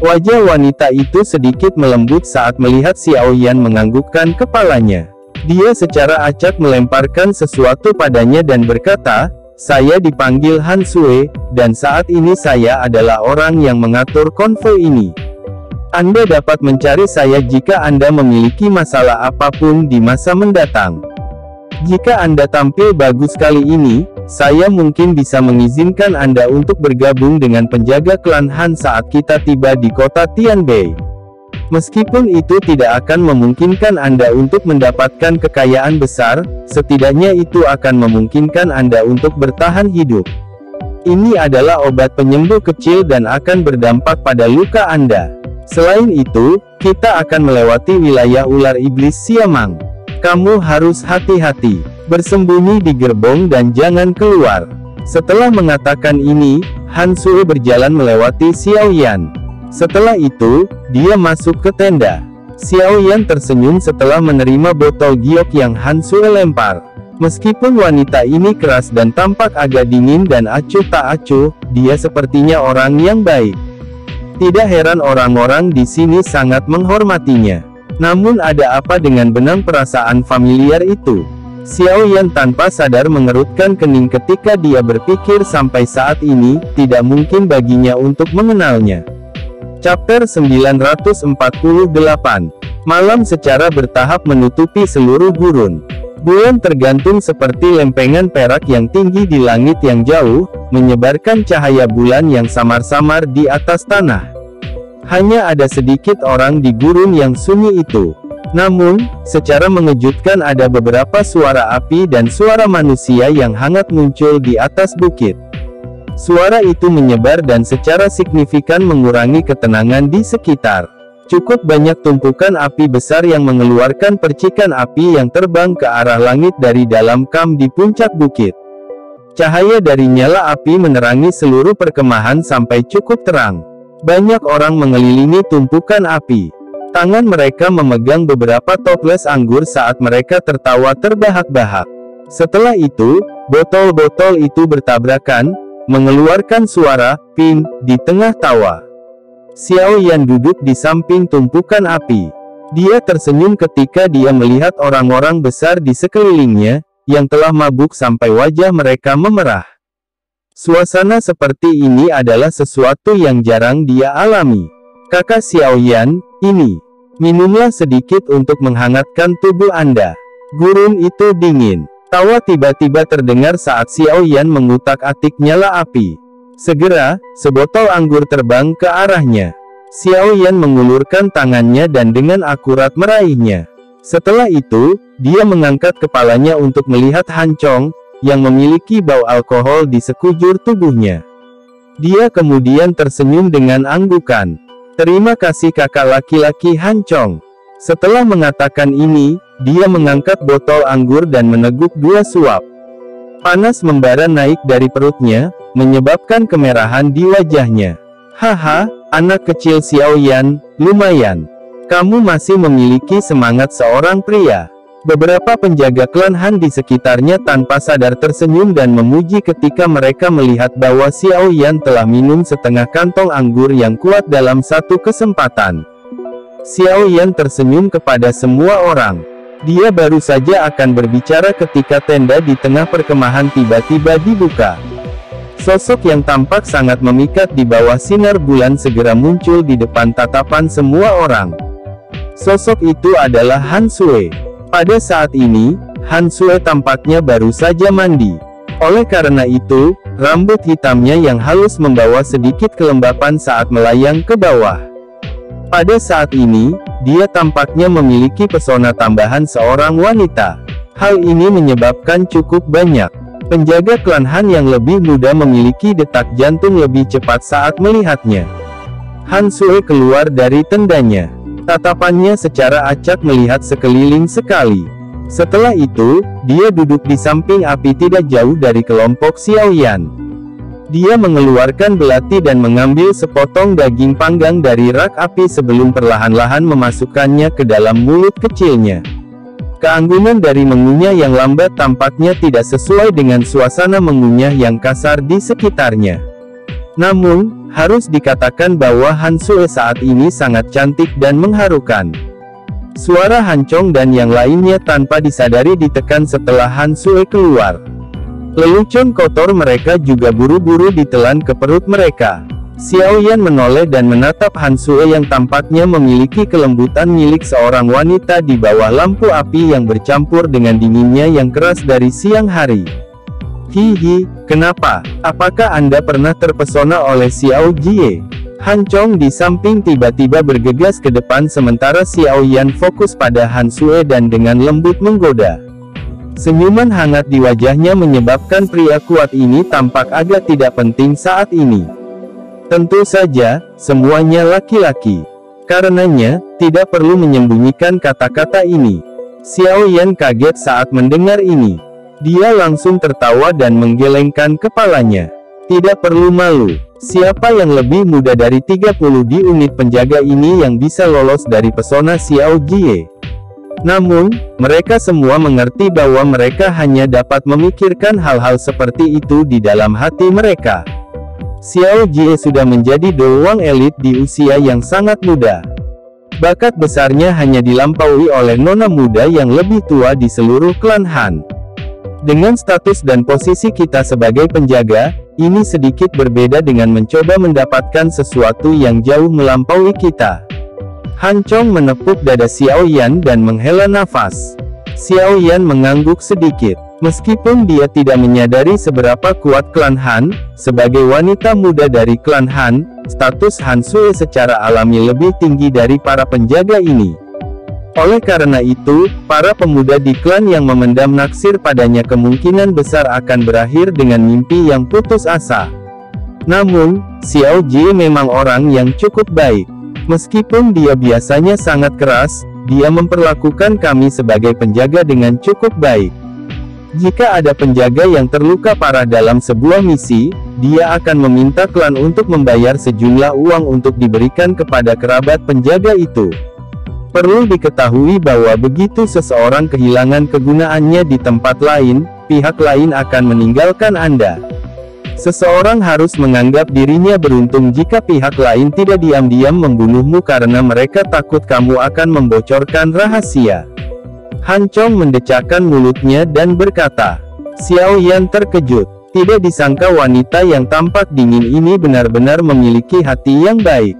Wajah wanita itu sedikit melembut saat melihat Xiao Yan menganggukkan kepalanya. Dia secara acak melemparkan sesuatu padanya dan berkata, "Saya dipanggil Han Sue, dan saat ini saya adalah orang yang mengatur konvoi ini. Anda dapat mencari saya jika Anda memiliki masalah apapun di masa mendatang. Jika Anda tampil bagus kali ini, saya mungkin bisa mengizinkan Anda untuk bergabung dengan penjaga klan Han saat kita tiba di kota Tianbei. Meskipun itu tidak akan memungkinkan Anda untuk mendapatkan kekayaan besar, setidaknya itu akan memungkinkan Anda untuk bertahan hidup. Ini adalah obat penyembuh kecil dan akan berdampak pada luka Anda. Selain itu, kita akan melewati wilayah ular iblis Siamang. Kamu harus hati-hati, bersembunyi di gerbong dan jangan keluar." Setelah mengatakan ini, Han Sue berjalan melewati Xiao Yan. Setelah itu, dia masuk ke tenda. Xiao Yan tersenyum setelah menerima botol giok yang Han Sue lempar. Meskipun wanita ini keras dan tampak agak dingin dan acuh tak acuh, dia sepertinya orang yang baik. Tidak heran orang-orang di sini sangat menghormatinya. Namun ada apa dengan benang perasaan familiar itu? Xiao Yan tanpa sadar mengerutkan kening ketika dia berpikir sampai saat ini, tidak mungkin baginya untuk mengenalnya. Chapter 948. Malam secara bertahap menutupi seluruh gurun. Bulan tergantung seperti lempengan perak yang tinggi di langit yang jauh, menyebarkan cahaya bulan yang samar-samar di atas tanah. Hanya ada sedikit orang di gurun yang sunyi itu. Namun, secara mengejutkan ada beberapa suara api dan suara manusia yang hangat muncul di atas bukit. Suara itu menyebar dan secara signifikan mengurangi ketenangan di sekitar. Cukup banyak tumpukan api besar yang mengeluarkan percikan api yang terbang ke arah langit dari dalam kam di puncak bukit. Cahaya dari nyala api menerangi seluruh perkemahan sampai cukup terang. Banyak orang mengelilingi tumpukan api. Tangan mereka memegang beberapa toples anggur saat mereka tertawa terbahak-bahak. Setelah itu, botol-botol itu bertabrakan, mengeluarkan suara "ping" di tengah tawa. Xiao Yan duduk di samping tumpukan api. Dia tersenyum ketika dia melihat orang-orang besar di sekelilingnya, yang telah mabuk sampai wajah mereka memerah. Suasana seperti ini adalah sesuatu yang jarang dia alami. Kakak Xiaoyan, ini. Minumlah sedikit untuk menghangatkan tubuh Anda. Gurun itu dingin. Tawa tiba-tiba terdengar saat Xiaoyan mengutak-atik nyala api. Segera, sebotol anggur terbang ke arahnya. Xiaoyan mengulurkan tangannya dan dengan akurat meraihnya. Setelah itu, dia mengangkat kepalanya untuk melihat Han Chong, yang memiliki bau alkohol di sekujur tubuhnya. Dia kemudian tersenyum dengan anggukan. Terima kasih kakak laki-laki Han Chong. Setelah mengatakan ini, dia mengangkat botol anggur dan meneguk 2 suap. Panas membara naik dari perutnya, menyebabkan kemerahan di wajahnya. Haha, anak kecil Xiaoyan, lumayan. Kamu masih memiliki semangat seorang pria. Beberapa penjaga klan Han di sekitarnya tanpa sadar tersenyum dan memuji ketika mereka melihat bahwa Xiaoyan telah minum setengah kantong anggur yang kuat dalam satu kesempatan. Xiaoyan tersenyum kepada semua orang. Dia baru saja akan berbicara ketika tenda di tengah perkemahan tiba-tiba dibuka. Sosok yang tampak sangat memikat di bawah sinar bulan segera muncul di depan tatapan semua orang. Sosok itu adalah Han Sui. Pada saat ini, Han Sui tampaknya baru saja mandi. Oleh karena itu, rambut hitamnya yang halus membawa sedikit kelembapan saat melayang ke bawah. Pada saat ini, dia tampaknya memiliki pesona tambahan seorang wanita. Hal ini menyebabkan cukup banyak penjaga klan Han yang lebih muda memiliki detak jantung lebih cepat saat melihatnya. Han Sui keluar dari tendanya. Tatapannya secara acak melihat sekeliling sekali. Setelah itu, dia duduk di samping api tidak jauh dari kelompok Xiaoyan. Dia mengeluarkan belati dan mengambil sepotong daging panggang dari rak api sebelum perlahan-lahan memasukkannya ke dalam mulut kecilnya. Keanggunan dari mengunyah yang lambat tampaknya tidak sesuai dengan suasana mengunyah yang kasar di sekitarnya. Namun, harus dikatakan bahwa Han Sui saat ini sangat cantik dan mengharukan. Suara Han Chong dan yang lainnya tanpa disadari ditekan setelah Han Sui keluar. Lelucon kotor mereka juga buru-buru ditelan ke perut mereka. Xiaoyan menoleh dan menatap Han Sui yang tampaknya memiliki kelembutan milik seorang wanita di bawah lampu api yang bercampur dengan dinginnya yang keras dari siang hari. Hihi, kenapa? Apakah Anda pernah terpesona oleh Xiao Jie? Han Chong di samping tiba-tiba bergegas ke depan sementara Xiaoyan fokus pada Han Sui dan dengan lembut menggoda. Senyuman hangat di wajahnya menyebabkan pria kuat ini tampak agak tidak penting saat ini. Tentu saja, semuanya laki-laki. Karenanya, tidak perlu menyembunyikan kata-kata ini. Xiaoyan kaget saat mendengar ini. Dia langsung tertawa dan menggelengkan kepalanya. Tidak perlu malu. Siapa yang lebih muda dari 30 di unit penjaga ini yang bisa lolos dari pesona Xiao Jie? Namun, mereka semua mengerti bahwa mereka hanya dapat memikirkan hal-hal seperti itu di dalam hati mereka. Xiao Jie sudah menjadi doang elit di usia yang sangat muda. Bakat besarnya hanya dilampaui oleh nona muda yang lebih tua di seluruh klan Han. Dengan status dan posisi kita sebagai penjaga, ini sedikit berbeda dengan mencoba mendapatkan sesuatu yang jauh melampaui kita. Han Chong menepuk dada Xiaoyan dan menghela nafas. Xiaoyan mengangguk sedikit. Meskipun dia tidak menyadari seberapa kuat klan Han, sebagai wanita muda dari klan Han, status Han Sui secara alami lebih tinggi dari para penjaga ini. Oleh karena itu, para pemuda di klan yang memendam naksir padanya kemungkinan besar akan berakhir dengan mimpi yang putus asa. Namun, Xiao Jie memang orang yang cukup baik. Meskipun dia biasanya sangat keras, dia memperlakukan kami sebagai penjaga dengan cukup baik. Jika ada penjaga yang terluka parah dalam sebuah misi, dia akan meminta klan untuk membayar sejumlah uang untuk diberikan kepada kerabat penjaga itu. Perlu diketahui bahwa begitu seseorang kehilangan kegunaannya di tempat lain, pihak lain akan meninggalkan Anda. Seseorang harus menganggap dirinya beruntung jika pihak lain tidak diam-diam membunuhmu karena mereka takut kamu akan membocorkan rahasia. Han Chong mendecakkan mulutnya dan berkata. Xiaoyan terkejut. Tidak disangka wanita yang tampak dingin ini benar-benar memiliki hati yang baik.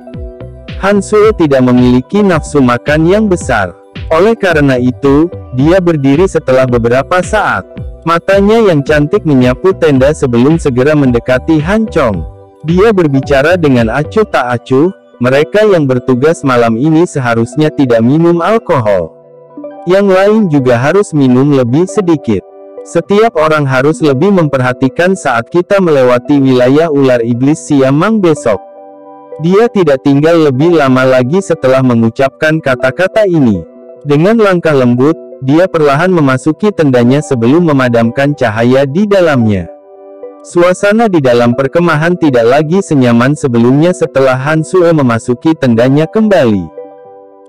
Han Sue tidak memiliki nafsu makan yang besar. Oleh karena itu, dia berdiri setelah beberapa saat. Matanya yang cantik menyapu tenda sebelum segera mendekati Han Chong. Dia berbicara dengan acuh tak acuh, mereka yang bertugas malam ini seharusnya tidak minum alkohol. Yang lain juga harus minum lebih sedikit. Setiap orang harus lebih memperhatikan saat kita melewati wilayah ular iblis Siamang besok. Dia tidak tinggal lebih lama lagi setelah mengucapkan kata-kata ini. Dengan langkah lembut, dia perlahan memasuki tendanya sebelum memadamkan cahaya di dalamnya. Suasana di dalam perkemahan tidak lagi senyaman sebelumnya setelah Han Sue memasuki tendanya kembali.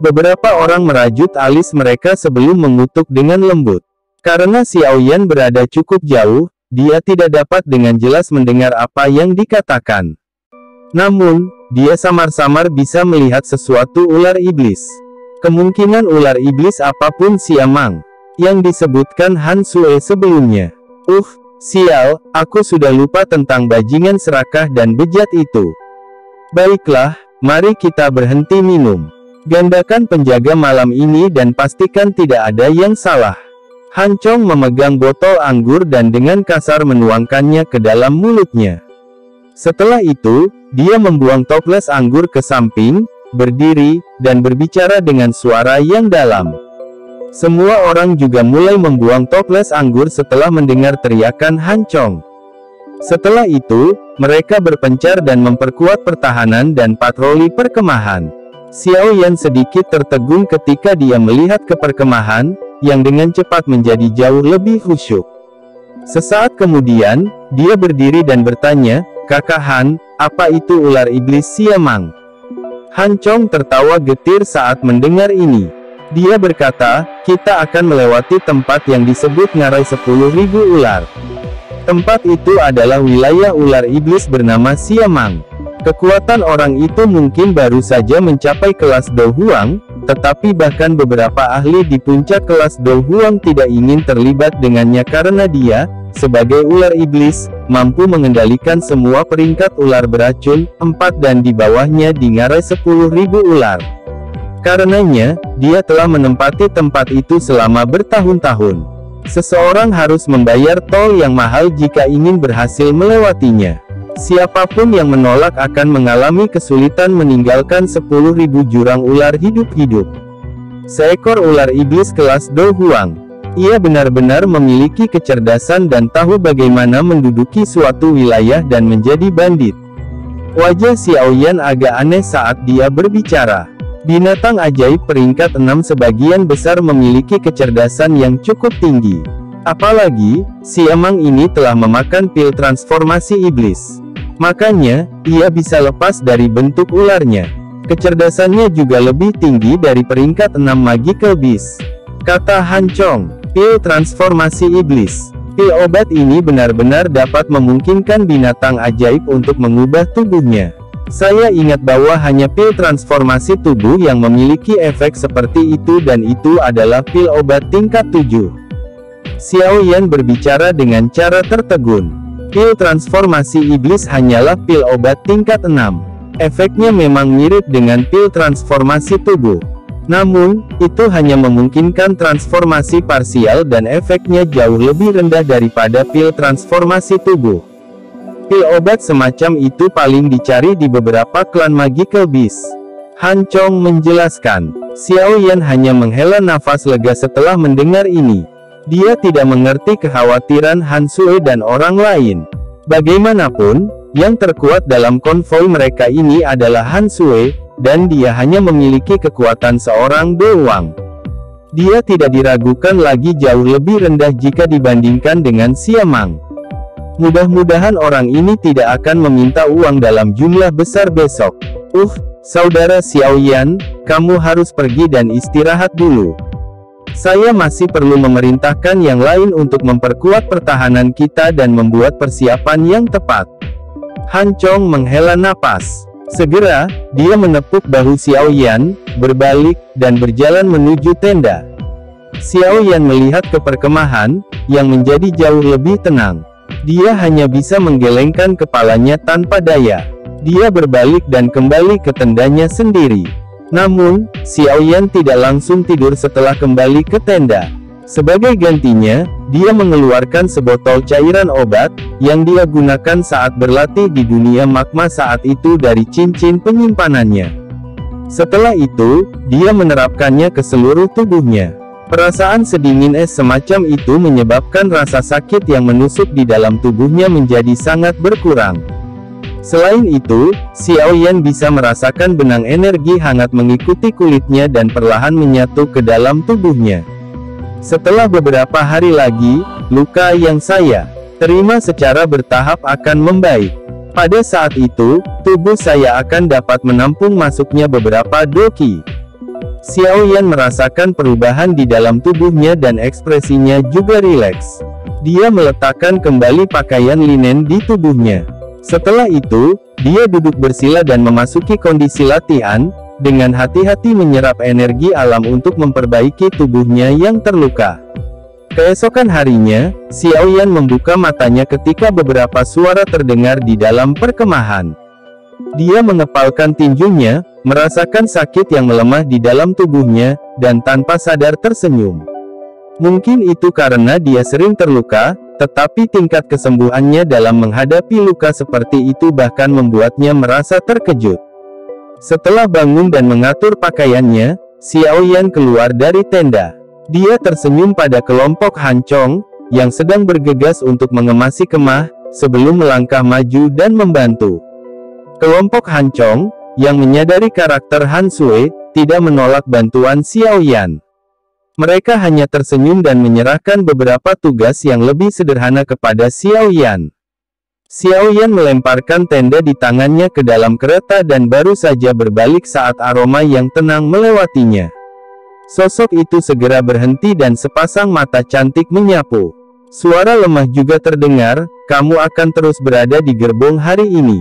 Beberapa orang merajut alis mereka sebelum mengutuk dengan lembut. Karena Xiao Yan berada cukup jauh, dia tidak dapat dengan jelas mendengar apa yang dikatakan. Namun, dia samar-samar bisa melihat sesuatu ular iblis. Kemungkinan ular iblis apapun Siamang yang disebutkan Han Sue sebelumnya. Sial, aku sudah lupa tentang bajingan serakah dan bejat itu. Baiklah, mari kita berhenti minum. Gandakan penjaga malam ini dan pastikan tidak ada yang salah. Han Chong memegang botol anggur dan dengan kasar menuangkannya ke dalam mulutnya. Setelah itu, dia membuang toples anggur ke samping, berdiri, dan berbicara dengan suara yang dalam. Semua orang juga mulai membuang toples anggur setelah mendengar teriakan Han Chong. Setelah itu, mereka berpencar dan memperkuat pertahanan dan patroli perkemahan. Xiao Yan sedikit tertegun ketika dia melihat ke perkemahan, yang dengan cepat menjadi jauh lebih khusyuk. Sesaat kemudian, dia berdiri dan bertanya, "Kakak Han, apa itu ular iblis Siamang?" Han Chong tertawa getir saat mendengar ini. Dia berkata, "Kita akan melewati tempat yang disebut ngarai 10.000 ular. Tempat itu adalah wilayah ular iblis bernama Siamang. Kekuatan orang itu mungkin baru saja mencapai kelas Do Huang, tetapi bahkan beberapa ahli di puncak kelas Do Huang tidak ingin terlibat dengannya karena dia, sebagai ular iblis, mampu mengendalikan semua peringkat ular beracun, 4 dan di bawahnya di ngarai 10.000 ular. Karenanya, dia telah menempati tempat itu selama bertahun-tahun. Seseorang harus membayar tol yang mahal jika ingin berhasil melewatinya. Siapapun yang menolak akan mengalami kesulitan meninggalkan 10.000 jurang ular hidup-hidup." Seekor ular iblis kelas Do Huang. Ia benar-benar memiliki kecerdasan dan tahu bagaimana menduduki suatu wilayah dan menjadi bandit. Wajah Xiao Yan agak aneh saat dia berbicara. Binatang ajaib peringkat 6 sebagian besar memiliki kecerdasan yang cukup tinggi. Apalagi, Siamang ini telah memakan pil transformasi iblis. Makanya, ia bisa lepas dari bentuk ularnya. Kecerdasannya juga lebih tinggi dari peringkat 6 Magical Beast. Kata Han Chong, "Pil transformasi iblis. Pil obat ini benar-benar dapat memungkinkan binatang ajaib untuk mengubah tubuhnya. Saya ingat bahwa hanya pil transformasi tubuh yang memiliki efek seperti itu dan itu adalah pil obat tingkat 7. Xiao Yan berbicara dengan cara tertegun. Pil transformasi iblis hanyalah pil obat tingkat 6. Efeknya memang mirip dengan pil transformasi tubuh. Namun, itu hanya memungkinkan transformasi parsial dan efeknya jauh lebih rendah daripada pil transformasi tubuh. Pil obat semacam itu paling dicari di beberapa klan Magical Beast." Han Chong menjelaskan. Xiao Yan hanya menghela nafas lega setelah mendengar ini. Dia tidak mengerti kekhawatiran Han Sue dan orang lain. Bagaimanapun, yang terkuat dalam konvoi mereka ini adalah Han Sue, dan dia hanya memiliki kekuatan seorang doang. Dia tidak diragukan lagi jauh lebih rendah jika dibandingkan dengan Siamang. Mudah-mudahan orang ini tidak akan meminta uang dalam jumlah besar besok. Saudara Xiao Yan, kamu harus pergi dan istirahat dulu. Saya masih perlu memerintahkan yang lain untuk memperkuat pertahanan kita dan membuat persiapan yang tepat. Han Chong menghela napas. Segera, dia menepuk bahu Xiao Yan, berbalik, dan berjalan menuju tenda. Xiao Yan melihat ke perkemahan, yang menjadi jauh lebih tenang. Dia hanya bisa menggelengkan kepalanya tanpa daya. Dia berbalik dan kembali ke tendanya sendiri. Namun, Xiaoyan tidak langsung tidur setelah kembali ke tenda. Sebagai gantinya, dia mengeluarkan sebotol cairan obat, yang dia gunakan saat berlatih di dunia magma saat itu dari cincin penyimpanannya. Setelah itu, dia menerapkannya ke seluruh tubuhnya. Perasaan sedingin es semacam itu menyebabkan rasa sakit yang menusuk di dalam tubuhnya menjadi sangat berkurang. Selain itu, Xiaoyan bisa merasakan benang energi hangat mengikuti kulitnya dan perlahan menyatu ke dalam tubuhnya. Setelah beberapa hari lagi, luka yang saya terima secara bertahap akan membaik. Pada saat itu, tubuh saya akan dapat menampung masuknya beberapa doki. Xiaoyan merasakan perubahan di dalam tubuhnya dan ekspresinya juga rileks. Dia meletakkan kembali pakaian linen di tubuhnya. Setelah itu, dia duduk bersila dan memasuki kondisi latihan, dengan hati-hati menyerap energi alam untuk memperbaiki tubuhnya yang terluka. Keesokan harinya, Xiaoyan membuka matanya ketika beberapa suara terdengar di dalam perkemahan. Dia mengepalkan tinjunya, merasakan sakit yang melemah di dalam tubuhnya, dan tanpa sadar tersenyum. Mungkin itu karena dia sering terluka, tetapi tingkat kesembuhannya dalam menghadapi luka seperti itu bahkan membuatnya merasa terkejut. Setelah bangun dan mengatur pakaiannya, Xiaoyan keluar dari tenda. Dia tersenyum pada kelompok Han Chong, yang sedang bergegas untuk mengemasi kemah, sebelum melangkah maju dan membantu. Kelompok Han Chong, yang menyadari karakter Han Sui, tidak menolak bantuan Xiaoyan. Mereka hanya tersenyum dan menyerahkan beberapa tugas yang lebih sederhana kepada Xiaoyan. Xiaoyan melemparkan tenda di tangannya ke dalam kereta dan baru saja berbalik saat aroma yang tenang melewatinya. Sosok itu segera berhenti dan sepasang mata cantik menyapu. Suara lemah juga terdengar, "Kamu akan terus berada di gerbong hari ini.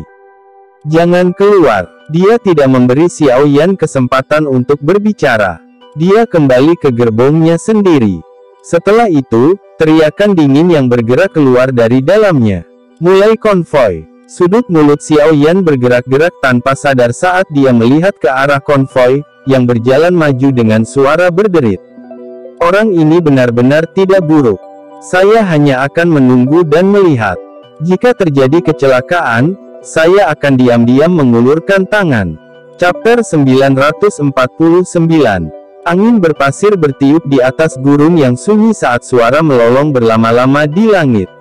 Jangan keluar." Dia tidak memberi Xiaoyan kesempatan untuk berbicara. Dia kembali ke gerbongnya sendiri. Setelah itu, teriakan dingin yang bergerak keluar dari dalamnya. Mulai konvoi. Sudut mulut Xiaoyan bergerak-gerak tanpa sadar saat dia melihat ke arah konvoi, yang berjalan maju dengan suara berderit. Orang ini benar-benar tidak buruk. Saya hanya akan menunggu dan melihat. Jika terjadi kecelakaan, saya akan diam-diam mengulurkan tangan. Chapter 949. Angin berpasir bertiup di atas gurun yang sunyi saat suara melolong berlama-lama di langit.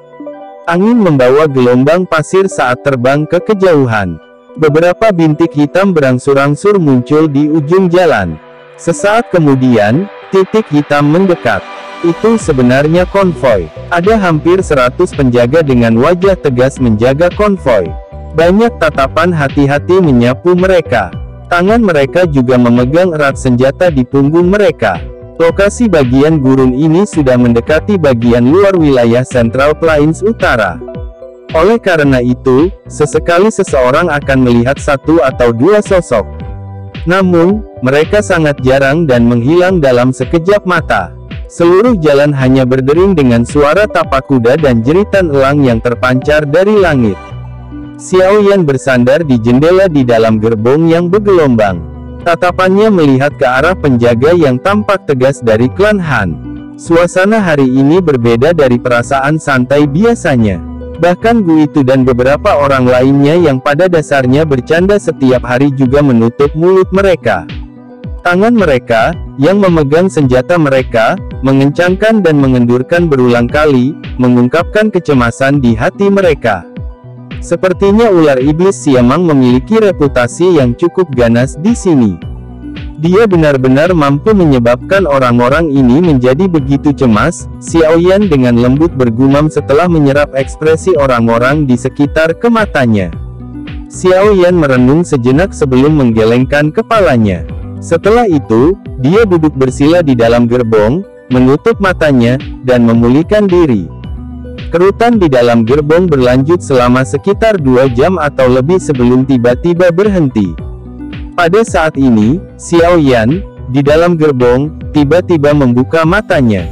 Angin membawa gelombang pasir saat terbang ke kejauhan. Beberapa bintik hitam berangsur-angsur muncul di ujung jalan. Sesaat kemudian, titik hitam mendekat. Itu sebenarnya konvoi. Ada hampir 100 penjaga dengan wajah tegas menjaga konvoi. Banyak tatapan hati-hati menyapu mereka. Tangan mereka juga memegang erat senjata di punggung mereka. Lokasi bagian gurun ini sudah mendekati bagian luar wilayah Central Plains Utara. Oleh karena itu, sesekali seseorang akan melihat satu atau dua sosok. Namun, mereka sangat jarang dan menghilang dalam sekejap mata. Seluruh jalan hanya berdering dengan suara tapak kuda dan jeritan elang yang terpancar dari langit. Xiaoyan bersandar di jendela di dalam gerbong yang bergelombang. Tatapannya melihat ke arah penjaga yang tampak tegas dari klan Han. Suasana hari ini berbeda dari perasaan santai biasanya. Bahkan Gu itu dan beberapa orang lainnya yang pada dasarnya bercanda setiap hari juga menutup mulut mereka. Tangan mereka, yang memegang senjata mereka, mengencangkan dan mengendurkan berulang kali, mengungkapkan kecemasan di hati mereka. Sepertinya ular iblis Siamang memiliki reputasi yang cukup ganas di sini. Dia benar-benar mampu menyebabkan orang-orang ini menjadi begitu cemas. Xiaoyan dengan lembut bergumam setelah menyerap ekspresi orang-orang di sekitar ke matanya. Xiaoyan merenung sejenak sebelum menggelengkan kepalanya. Setelah itu, dia duduk bersila di dalam gerbong, menutup matanya, dan memulihkan diri. Kerutan di dalam gerbong berlanjut selama sekitar 2 jam atau lebih sebelum tiba-tiba berhenti. Pada saat ini, Xiaoyan, di dalam gerbong, tiba-tiba membuka matanya.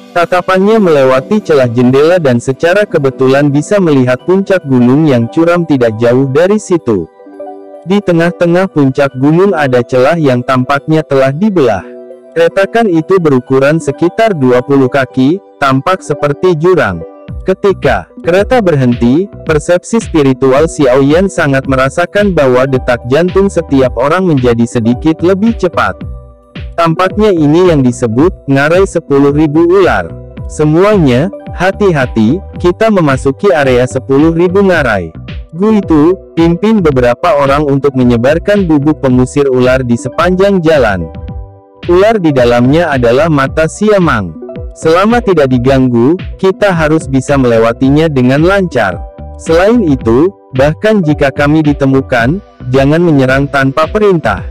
Tatapannya melewati celah jendela dan secara kebetulan bisa melihat puncak gunung yang curam tidak jauh dari situ. Di tengah-tengah puncak gunung ada celah yang tampaknya telah dibelah. Retakan itu berukuran sekitar 20 kaki, tampak seperti jurang. Ketika kereta berhenti, persepsi spiritual Xiaoyan sangat merasakan bahwa detak jantung setiap orang menjadi sedikit lebih cepat. Tampaknya ini yang disebut ngarai 10.000 ular. Semuanya, hati-hati, kita memasuki area 10.000 ngarai. Gu itu pimpin beberapa orang untuk menyebarkan bubuk pengusir ular di sepanjang jalan. Ular di dalamnya adalah mata siamang. Selama tidak diganggu, kita harus bisa melewatinya dengan lancar. Selain itu, bahkan jika kami ditemukan, jangan menyerang tanpa perintah.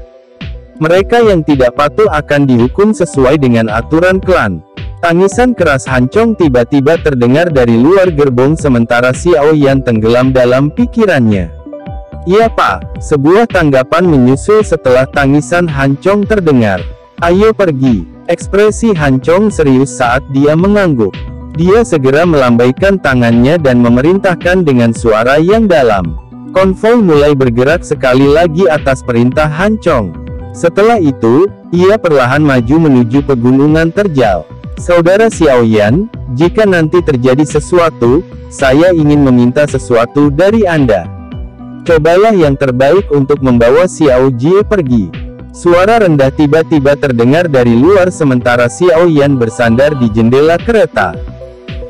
Mereka yang tidak patuh akan dihukum sesuai dengan aturan klan. Tangisan keras Hancong tiba-tiba terdengar dari luar gerbong sementara Xiaoyan tenggelam dalam pikirannya. "Iya Pak," sebuah tanggapan menyusul setelah tangisan Hancong terdengar. "Ayo pergi." Ekspresi Hancong serius saat dia mengangguk. Dia segera melambaikan tangannya dan memerintahkan dengan suara yang dalam. Konvoi mulai bergerak sekali lagi atas perintah Hancong. Setelah itu, ia perlahan maju menuju pegunungan terjal. "Saudara Xiaoyan, jika nanti terjadi sesuatu, saya ingin meminta sesuatu dari Anda. Cobalah yang terbaik untuk membawa Xiao Jie pergi." Suara rendah tiba-tiba terdengar dari luar sementara Xiaoyan bersandar di jendela kereta.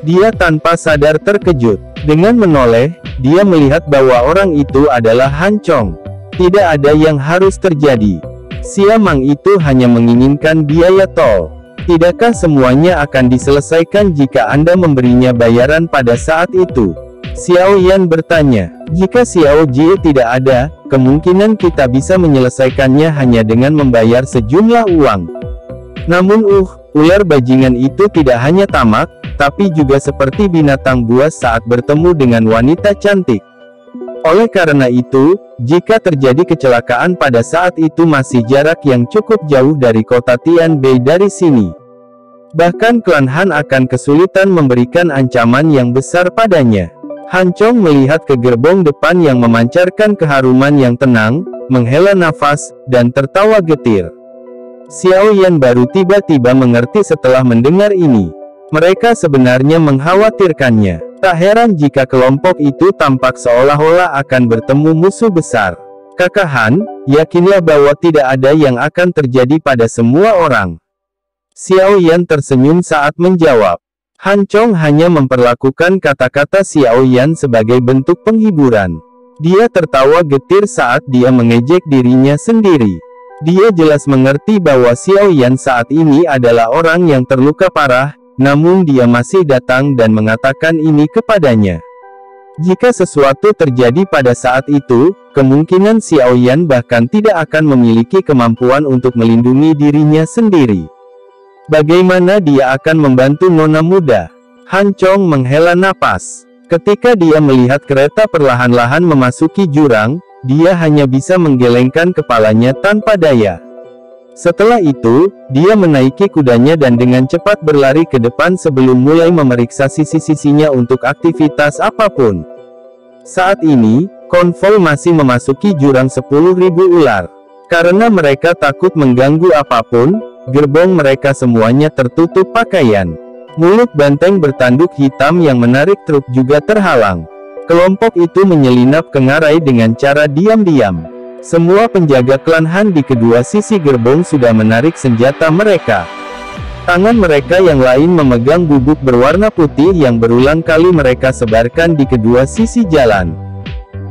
Dia tanpa sadar terkejut. Dengan menoleh, dia melihat bahwa orang itu adalah Hancong. Tidak ada yang harus terjadi. Siamang itu hanya menginginkan biaya tol. Tidakkah semuanya akan diselesaikan jika Anda memberinya bayaran pada saat itu? Xiaoyan bertanya. Jika Xiao Jie tidak ada, kemungkinan kita bisa menyelesaikannya hanya dengan membayar sejumlah uang. Namun ular bajingan itu tidak hanya tamak, tapi juga seperti binatang buas saat bertemu dengan wanita cantik. Oleh karena itu, jika terjadi kecelakaan pada saat itu masih jarak yang cukup jauh dari kota Tianbei dari sini. Bahkan klan Han akan kesulitan memberikan ancaman yang besar padanya. Hancong melihat ke gerbong depan yang memancarkan keharuman yang tenang, menghela nafas, dan tertawa getir. Xiaoyan baru tiba-tiba mengerti setelah mendengar ini. Mereka sebenarnya mengkhawatirkannya. Tak heran jika kelompok itu tampak seolah-olah akan bertemu musuh besar. "Kakak Han, yakinlah bahwa tidak ada yang akan terjadi pada semua orang." Xiaoyan tersenyum saat menjawab. Hancong hanya memperlakukan kata-kata Xiaoyan sebagai bentuk penghiburan. Dia tertawa getir saat dia mengejek dirinya sendiri. Dia jelas mengerti bahwa Xiaoyan saat ini adalah orang yang terluka parah, namun dia masih datang dan mengatakan ini kepadanya. Jika sesuatu terjadi pada saat itu, kemungkinan Xiaoyan bahkan tidak akan memiliki kemampuan untuk melindungi dirinya sendiri. Bagaimana dia akan membantu nona muda? Hancong menghela napas. Ketika dia melihat kereta perlahan-lahan memasuki jurang, dia hanya bisa menggelengkan kepalanya tanpa daya. Setelah itu, dia menaiki kudanya dan dengan cepat berlari ke depan sebelum mulai memeriksa sisi-sisinya untuk aktivitas apapun. Saat ini, konvoi masih memasuki jurang 10.000 ular. Karena mereka takut mengganggu apapun, gerbong mereka semuanya tertutup pakaian. Mulut banteng bertanduk hitam yang menarik truk juga terhalang. Kelompok itu menyelinap ke ngarai dengan cara diam-diam. Semua penjaga klan Han di kedua sisi gerbong sudah menarik senjata mereka. Tangan mereka yang lain memegang bubuk berwarna putih yang berulang kali mereka sebarkan di kedua sisi jalan.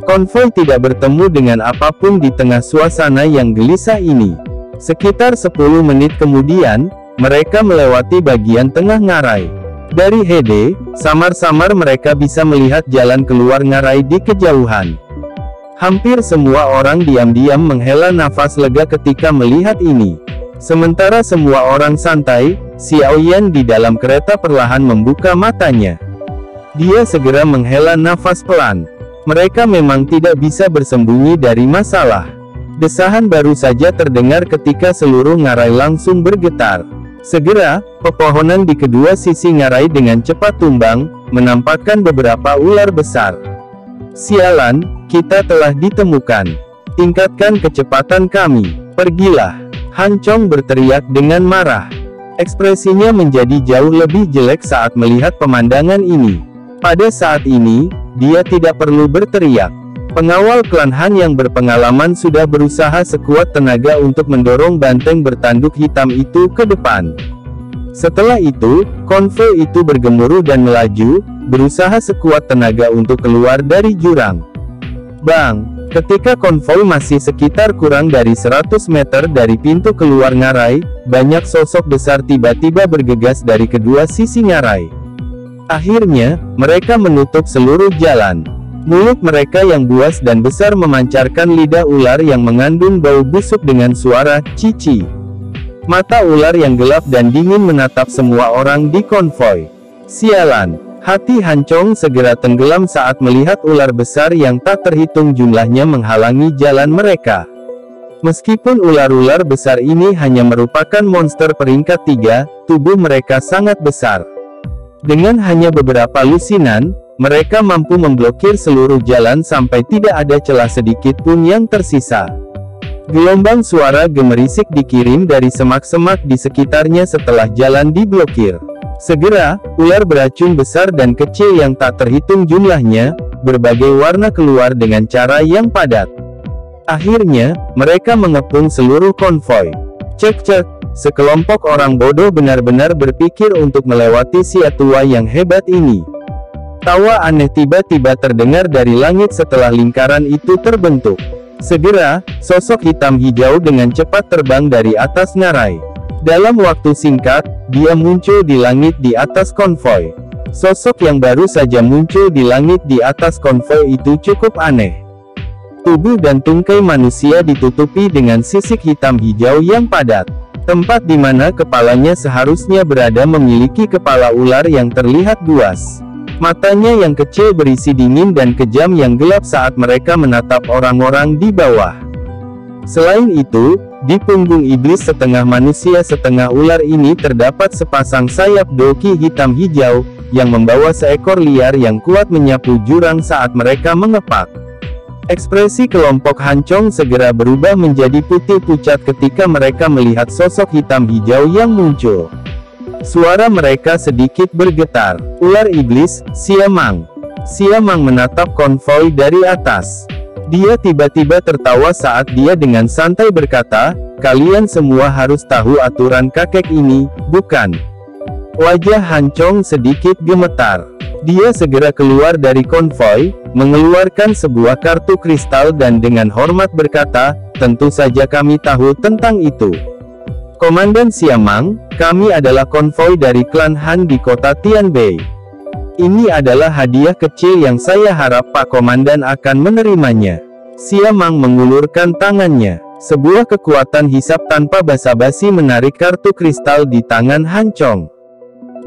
Konvoi tidak bertemu dengan apapun di tengah suasana yang gelisah ini. Sekitar 10 menit kemudian, mereka melewati bagian tengah ngarai. Dari Hede, samar-samar mereka bisa melihat jalan keluar ngarai di kejauhan. Hampir semua orang diam-diam menghela nafas lega ketika melihat ini. Sementara semua orang santai, Xiaoyan di dalam kereta perlahan membuka matanya. Dia segera menghela nafas pelan. Mereka memang tidak bisa bersembunyi dari masalah. Desahan baru saja terdengar ketika seluruh ngarai langsung bergetar. Segera, pepohonan di kedua sisi ngarai dengan cepat tumbang, menampakkan beberapa ular besar. Sialan, kita telah ditemukan. Tingkatkan kecepatan kami. Pergilah. Han Chong berteriak dengan marah. Ekspresinya menjadi jauh lebih jelek saat melihat pemandangan ini. Pada saat ini, dia tidak perlu berteriak. Pengawal klan Han yang berpengalaman sudah berusaha sekuat tenaga untuk mendorong banteng bertanduk hitam itu ke depan. Setelah itu, konvoi itu bergemuruh dan melaju, berusaha sekuat tenaga untuk keluar dari jurang. Bang! Ketika konvoi masih sekitar kurang dari 100 meter dari pintu keluar ngarai, banyak sosok besar tiba-tiba bergegas dari kedua sisi ngarai. Akhirnya, mereka menutup seluruh jalan. Mulut mereka yang buas dan besar memancarkan lidah ular yang mengandung bau busuk dengan suara cici. Mata ular yang gelap dan dingin menatap semua orang di konvoi. Sialan! Hati Han Chong segera tenggelam saat melihat ular besar yang tak terhitung jumlahnya menghalangi jalan mereka. Meskipun ular-ular besar ini hanya merupakan monster peringkat 3, tubuh mereka sangat besar. Dengan hanya beberapa lusinan, mereka mampu memblokir seluruh jalan sampai tidak ada celah sedikit pun yang tersisa. Gelombang suara gemerisik dikirim dari semak-semak di sekitarnya setelah jalan diblokir. Segera, ular beracun besar dan kecil yang tak terhitung jumlahnya, berbagai warna keluar dengan cara yang padat. Akhirnya, mereka mengepung seluruh konvoi. Cek-cek, sekelompok orang bodoh benar-benar berpikir untuk melewati si tua yang hebat ini. Tawa aneh tiba-tiba terdengar dari langit setelah lingkaran itu terbentuk. Segera, sosok hitam hijau dengan cepat terbang dari atas ngarai. Dalam waktu singkat, dia muncul di langit di atas konvoi. Sosok yang baru saja muncul di langit di atas konvoi itu cukup aneh. Tubuh dan tungkai manusia ditutupi dengan sisik hitam hijau yang padat. Tempat di mana kepalanya seharusnya berada memiliki kepala ular yang terlihat buas. Matanya yang kecil berisi dingin dan kejam yang gelap saat mereka menatap orang-orang di bawah. Selain itu, di punggung iblis setengah manusia setengah ular ini terdapat sepasang sayap doki hitam hijau, yang membawa seekor liar yang kuat menyapu jurang saat mereka mengepak. Ekspresi kelompok Han Chong segera berubah menjadi putih pucat ketika mereka melihat sosok hitam hijau yang muncul. Suara mereka sedikit bergetar. Ular iblis, Siamang. Siamang menatap konvoi dari atas. Dia tiba-tiba tertawa saat dia dengan santai berkata, "Kalian semua harus tahu aturan kakek ini, bukan?" Wajah Han Chong sedikit gemetar. Dia segera keluar dari konvoi, mengeluarkan sebuah kartu kristal dan dengan hormat berkata, "Tentu saja kami tahu tentang itu. Komandan Siamang, kami adalah konvoi dari klan Han di kota Tianbei. Ini adalah hadiah kecil yang saya harap Pak Komandan akan menerimanya." Siamang mengulurkan tangannya. Sebuah kekuatan hisap tanpa basa-basi menarik kartu kristal di tangan Han Chong.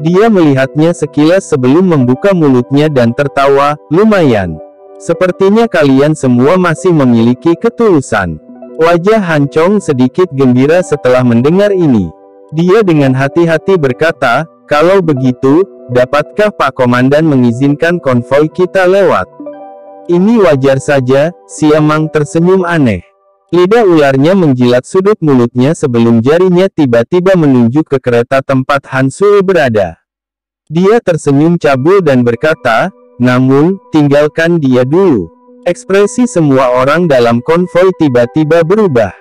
Dia melihatnya sekilas sebelum membuka mulutnya dan tertawa, "Lumayan. Sepertinya kalian semua masih memiliki ketulusan." Wajah Han Chong sedikit gembira setelah mendengar ini. Dia dengan hati-hati berkata, "Kalau begitu, dapatkah Pak Komandan mengizinkan konvoi kita lewat?" "Ini wajar saja," Siamang tersenyum aneh. Lidah ularnya menjilat sudut mulutnya sebelum jarinya tiba-tiba menunjuk ke kereta tempat Han Sui berada. Dia tersenyum cabul dan berkata, "Namun, tinggalkan dia dulu." Ekspresi semua orang dalam konvoi tiba-tiba berubah.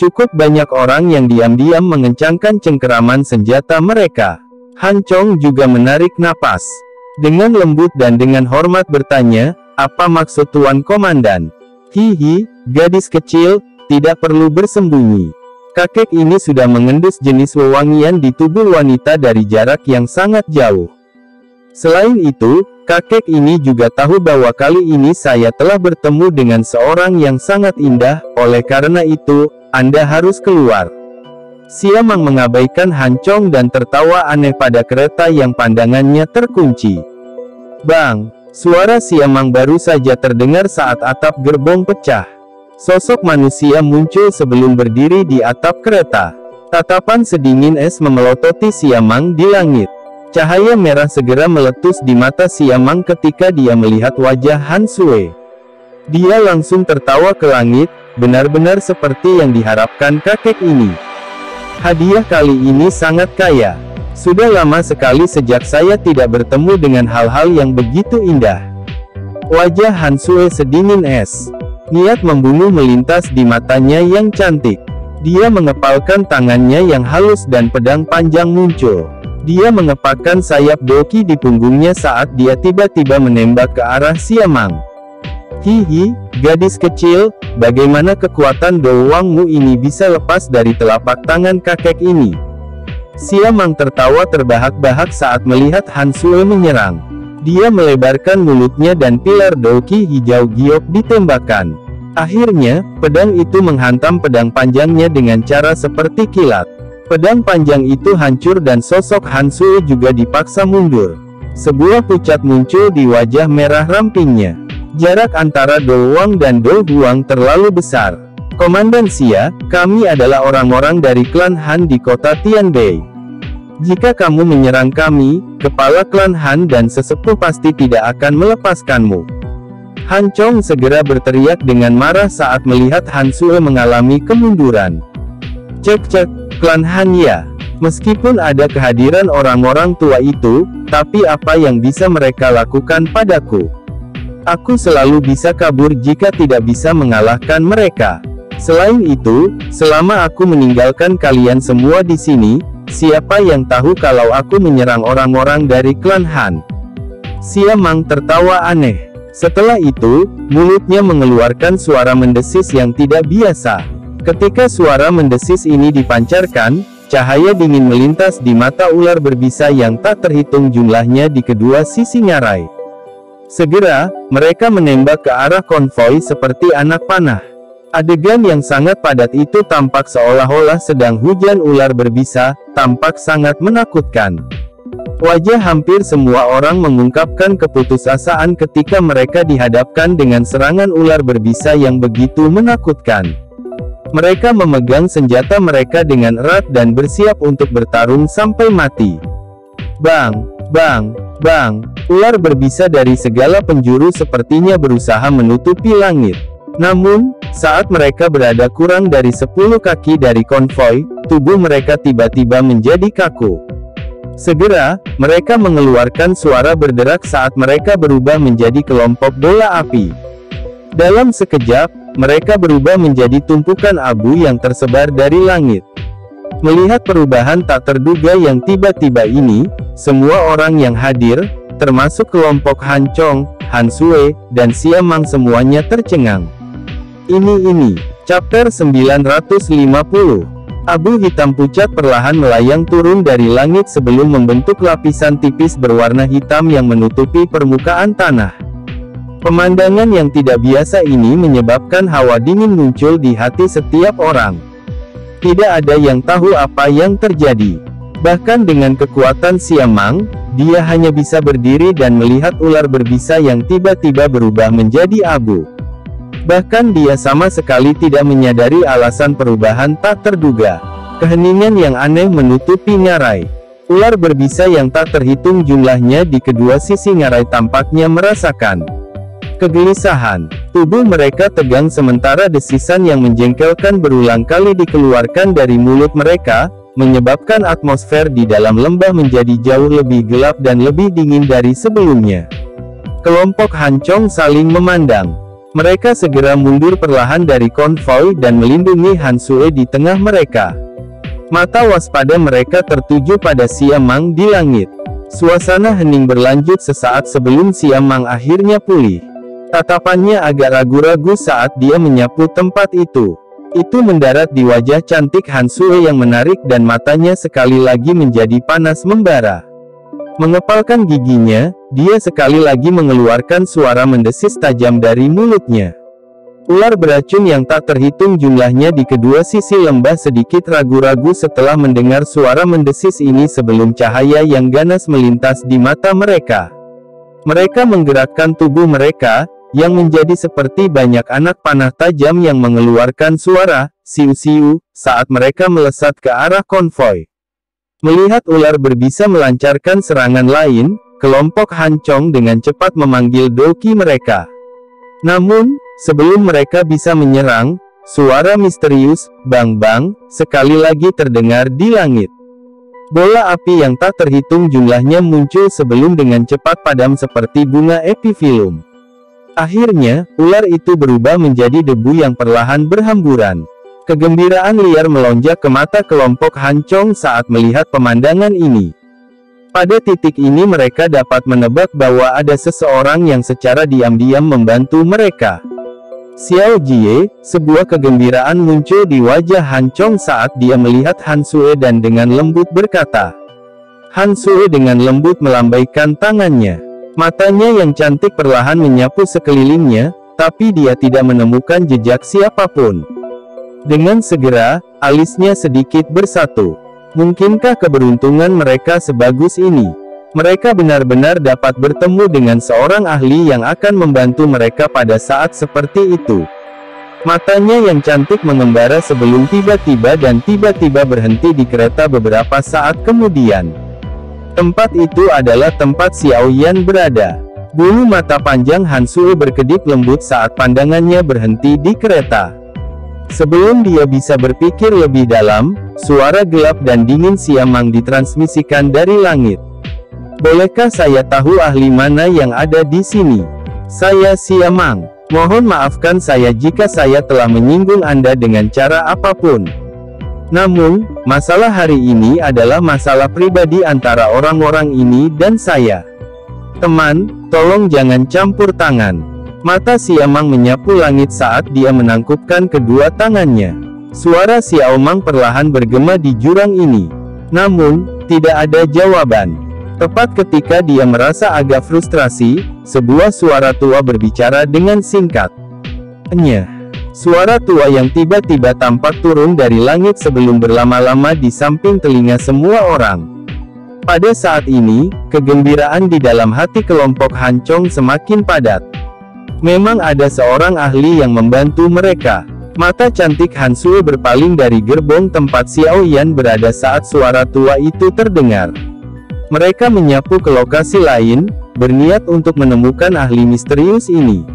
Cukup banyak orang yang diam-diam mengencangkan cengkeraman senjata mereka. Han Chong juga menarik napas. Dengan lembut dan dengan hormat bertanya, "Apa maksud Tuan Komandan?" "Hihi, gadis kecil, tidak perlu bersembunyi. Kakek ini sudah mengendus jenis wewangian di tubuh wanita dari jarak yang sangat jauh. Selain itu, kakek ini juga tahu bahwa kali ini saya telah bertemu dengan seorang yang sangat indah, oleh karena itu, Anda harus keluar." Siamang mengabaikan Han Chong dan tertawa aneh pada kereta yang pandangannya terkunci. Bang! Suara Siamang baru saja terdengar saat atap gerbong pecah. Sosok manusia muncul sebelum berdiri di atap kereta. Tatapan sedingin es memelototi Siamang di langit. Cahaya merah segera meletus di mata Siamang ketika dia melihat wajah Han Sue. Dia langsung tertawa ke langit, benar-benar seperti yang diharapkan kakek ini. Hadiah kali ini sangat kaya. Sudah lama sekali sejak saya tidak bertemu dengan hal-hal yang begitu indah. Wajah Han Sue sedingin es. Niat membunuh melintas di matanya yang cantik. Dia mengepalkan tangannya yang halus dan pedang panjang muncul. Dia mengepakkan sayap Doki di punggungnya saat dia tiba-tiba menembak ke arah Siamang. Hihi, gadis kecil, bagaimana kekuatan Dowangmu ini bisa lepas dari telapak tangan kakek ini? Siamang tertawa terbahak-bahak saat melihat Han Sue menyerang. Dia melebarkan mulutnya dan pilar Doki hijau giok ditembakkan. Akhirnya, pedang itu menghantam pedang panjangnya dengan cara seperti kilat. Pedang panjang itu hancur dan sosok Han Sue juga dipaksa mundur. Sebuah pucat muncul di wajah merah rampingnya. Jarak antara Do Wang dan Do Huang terlalu besar. Komandan Xia, kami adalah orang-orang dari klan Han di kota Tianbei. Jika kamu menyerang kami, kepala klan Han dan sesepuh pasti tidak akan melepaskanmu. Han Chong segera berteriak dengan marah saat melihat Han Sue mengalami kemunduran. Cek, klan Han ya. Meskipun ada kehadiran orang-orang tua itu, tapi apa yang bisa mereka lakukan padaku? Aku selalu bisa kabur jika tidak bisa mengalahkan mereka. Selain itu, selama aku meninggalkan kalian semua di sini, siapa yang tahu kalau aku menyerang orang-orang dari klan Han? Siamang tertawa aneh. Setelah itu, mulutnya mengeluarkan suara mendesis yang tidak biasa. Ketika suara mendesis ini dipancarkan, cahaya dingin melintas di mata ular berbisa yang tak terhitung jumlahnya di kedua sisi ngarai. Segera, mereka menembak ke arah konvoi seperti anak panah. Adegan yang sangat padat itu tampak seolah-olah sedang hujan ular berbisa, tampak sangat menakutkan. Wajah hampir semua orang mengungkapkan keputusasaan ketika mereka dihadapkan dengan serangan ular berbisa yang begitu menakutkan. Mereka memegang senjata mereka dengan erat dan bersiap untuk bertarung sampai mati. Bang, bang, bang, ular berbisa dari segala penjuru sepertinya berusaha menutupi langit. Namun, saat mereka berada kurang dari 10 kaki dari konvoi, tubuh mereka tiba-tiba menjadi kaku. Segera, mereka mengeluarkan suara berderak saat mereka berubah menjadi kelompok bola api. Dalam sekejap, mereka berubah menjadi tumpukan abu yang tersebar dari langit. Melihat perubahan tak terduga yang tiba-tiba ini, semua orang yang hadir, termasuk kelompok Han Chong, Han Sue, dan Siamang semuanya tercengang. Ini, chapter 950. Abu hitam pucat perlahan melayang turun dari langit sebelum membentuk lapisan tipis berwarna hitam yang menutupi permukaan tanah. Pemandangan yang tidak biasa ini menyebabkan hawa dingin muncul di hati setiap orang. Tidak ada yang tahu apa yang terjadi. Bahkan dengan kekuatan Siamang, dia hanya bisa berdiri dan melihat ular berbisa yang tiba-tiba berubah menjadi abu. Bahkan dia sama sekali tidak menyadari alasan perubahan tak terduga. Keheningan yang aneh menutupi ngarai. Ular berbisa yang tak terhitung jumlahnya di kedua sisi ngarai tampaknya merasakan kegelisahan. Tubuh mereka tegang sementara desisan yang menjengkelkan berulang kali dikeluarkan dari mulut mereka, menyebabkan atmosfer di dalam lembah menjadi jauh lebih gelap dan lebih dingin dari sebelumnya. Kelompok Han Chong saling memandang. Mereka segera mundur perlahan dari konvoi dan melindungi Han Sue di tengah mereka. Mata waspada mereka tertuju pada Siamang di langit. Suasana hening berlanjut sesaat sebelum Siamang akhirnya pulih. Tatapannya agak ragu-ragu saat dia menyapu tempat itu. Itu mendarat di wajah cantik Han Sue yang menarik dan matanya sekali lagi menjadi panas membara. Mengepalkan giginya, dia sekali lagi mengeluarkan suara mendesis tajam dari mulutnya. Ular beracun yang tak terhitung jumlahnya di kedua sisi lembah sedikit ragu-ragu setelah mendengar suara mendesis ini sebelum cahaya yang ganas melintas di mata mereka. Mereka menggerakkan tubuh mereka, yang menjadi seperti banyak anak panah tajam yang mengeluarkan suara, siu-siu, saat mereka melesat ke arah konvoi. Melihat ular berbisa melancarkan serangan lain, kelompok Han Chong dengan cepat memanggil Doki mereka. Namun, sebelum mereka bisa menyerang, suara misterius, bang-bang, sekali lagi terdengar di langit. Bola api yang tak terhitung jumlahnya muncul sebelum dengan cepat padam seperti bunga epifilum. Akhirnya, ular itu berubah menjadi debu yang perlahan berhamburan. Kegembiraan liar melonjak ke mata kelompok Han Chong saat melihat pemandangan ini. Pada titik ini mereka dapat menebak bahwa ada seseorang yang secara diam-diam membantu mereka. Xiao Jie, sebuah kegembiraan muncul di wajah Han Chong saat dia melihat Han Sue dan dengan lembut berkata. Han Sue dengan lembut melambaikan tangannya. Matanya yang cantik perlahan menyapu sekelilingnya, tapi dia tidak menemukan jejak siapapun. Dengan segera, alisnya sedikit bersatu. Mungkinkah keberuntungan mereka sebagus ini? Mereka benar-benar dapat bertemu dengan seorang ahli yang akan membantu mereka pada saat seperti itu. Matanya yang cantik mengembara sebelum tiba-tiba dan tiba-tiba berhenti di kereta beberapa saat kemudian. Tempat itu adalah tempat Xiao Yan berada. Bulu mata panjang Han Sue berkedip lembut saat pandangannya berhenti di kereta. Sebelum dia bisa berpikir lebih dalam, suara gelap dan dingin Siamang ditransmisikan dari langit. Bolehkah saya tahu ahli mana yang ada di sini? Saya Siamang. Mohon maafkan saya jika saya telah menyinggung Anda dengan cara apapun. Namun, masalah hari ini adalah masalah pribadi antara orang-orang ini dan saya. Teman, tolong jangan campur tangan. Mata Siamang menyapu langit saat dia menangkupkan kedua tangannya. Suara Xiao Mang perlahan bergema di jurang ini. Namun, tidak ada jawaban. Tepat ketika dia merasa agak frustrasi, sebuah suara tua berbicara dengan singkat. Nyah. Suara tua yang tiba-tiba tampak turun dari langit sebelum berlama-lama di samping telinga semua orang. Pada saat ini, kegembiraan di dalam hati kelompok Han Chong semakin padat. Memang ada seorang ahli yang membantu mereka. Mata cantik Han Sue berpaling dari gerbong tempat Xiao Yan berada saat suara tua itu terdengar. Mereka menyapu ke lokasi lain, berniat untuk menemukan ahli misterius ini.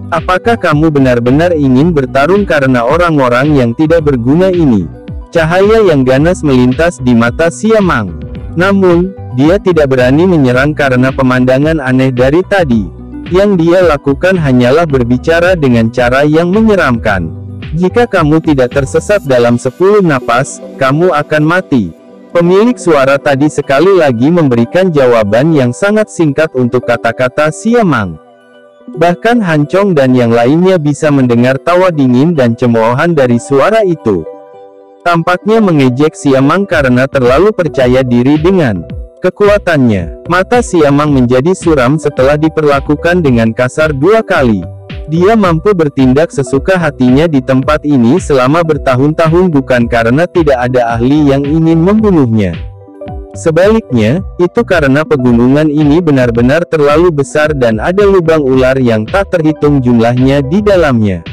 Apakah kamu benar-benar ingin bertarung karena orang-orang yang tidak berguna ini? Cahaya yang ganas melintas di mata Siamang. Namun, dia tidak berani menyerang karena pemandangan aneh dari tadi. Yang dia lakukan hanyalah berbicara dengan cara yang menyeramkan. Jika kamu tidak tersesat dalam 10 napas, kamu akan mati. Pemilik suara tadi sekali lagi memberikan jawaban yang sangat singkat untuk kata-kata Siamang. Bahkan Han Chong dan yang lainnya bisa mendengar tawa dingin dan cemoohan dari suara itu. Tampaknya mengejek Siamang karena terlalu percaya diri dengan kekuatannya. Mata Siamang menjadi suram setelah diperlakukan dengan kasar 2 kali. Dia mampu bertindak sesuka hatinya di tempat ini selama bertahun-tahun bukan karena tidak ada ahli yang ingin membunuhnya. Sebaliknya, itu karena pegunungan ini benar-benar terlalu besar dan ada lubang ular yang tak terhitung jumlahnya di dalamnya.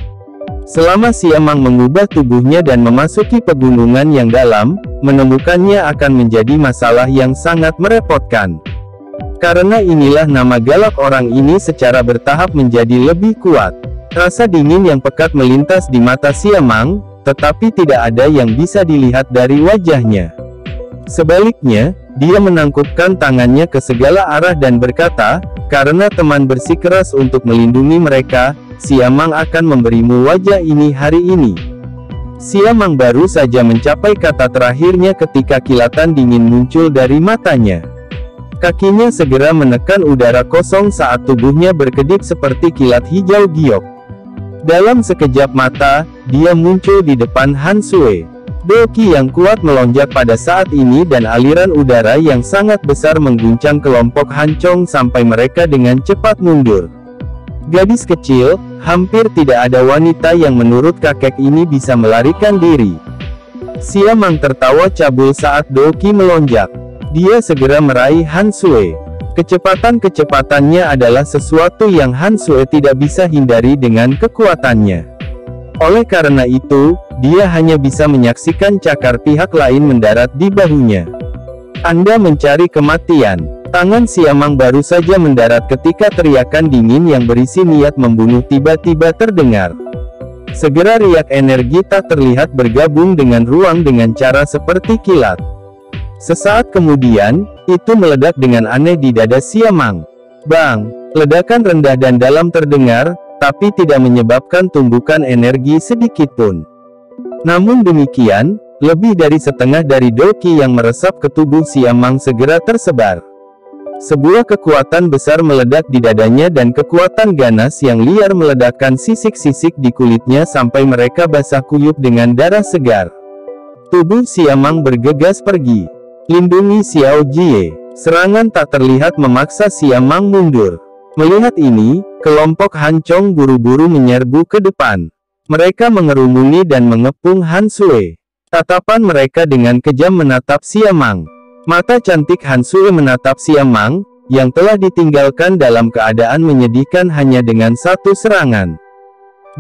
Selama Siamang mengubah tubuhnya dan memasuki pegunungan yang dalam, menemukannya akan menjadi masalah yang sangat merepotkan. Karena inilah nama galak orang ini secara bertahap menjadi lebih kuat. Rasa dingin yang pekat melintas di mata Siamang, tetapi tidak ada yang bisa dilihat dari wajahnya. Sebaliknya, dia menangkupkan tangannya ke segala arah dan berkata, karena teman bersikeras untuk melindungi mereka, Siamang akan memberimu wajah ini hari ini. Siamang baru saja mencapai kata terakhirnya ketika kilatan dingin muncul dari matanya. Kakinya segera menekan udara kosong saat tubuhnya berkedip seperti kilat hijau giok. Dalam sekejap mata, dia muncul di depan Han Sue. Doki yang kuat melonjak pada saat ini dan aliran udara yang sangat besar mengguncang kelompok Han Chong sampai mereka dengan cepat mundur. Gadis kecil, hampir tidak ada wanita yang menurut kakek ini bisa melarikan diri. Siamang tertawa cabul saat Doki melonjak. Dia segera meraih Han Sue. Kecepatan-kecepatannya adalah sesuatu yang Han Sue tidak bisa hindari dengan kekuatannya. Oleh karena itu, dia hanya bisa menyaksikan cakar pihak lain mendarat di bahunya. Anda mencari kematian. Tangan Siamang baru saja mendarat ketika teriakan dingin yang berisi niat membunuh tiba-tiba terdengar. Segera riak energi tak terlihat bergabung dengan ruang dengan cara seperti kilat. Sesaat kemudian, itu meledak dengan aneh di dada Siamang. Bang! Ledakan rendah dan dalam terdengar, tapi tidak menyebabkan tumbukan energi sedikitpun. Namun demikian, lebih dari setengah dari doki yang meresap ke tubuh Siamang segera tersebar. Sebuah kekuatan besar meledak di dadanya dan kekuatan ganas yang liar meledakkan sisik-sisik di kulitnya sampai mereka basah kuyup dengan darah segar. Tubuh Siamang bergegas pergi. Lindungi Xiao Jie. Serangan tak terlihat memaksa Siamang mundur. Melihat ini, kelompok Han Chong buru-buru menyerbu ke depan. Mereka mengerumuni dan mengepung Han Sui. Tatapan mereka dengan kejam menatap Siamang. Mata cantik Han Sui menatap Siamang, yang telah ditinggalkan dalam keadaan menyedihkan hanya dengan satu serangan.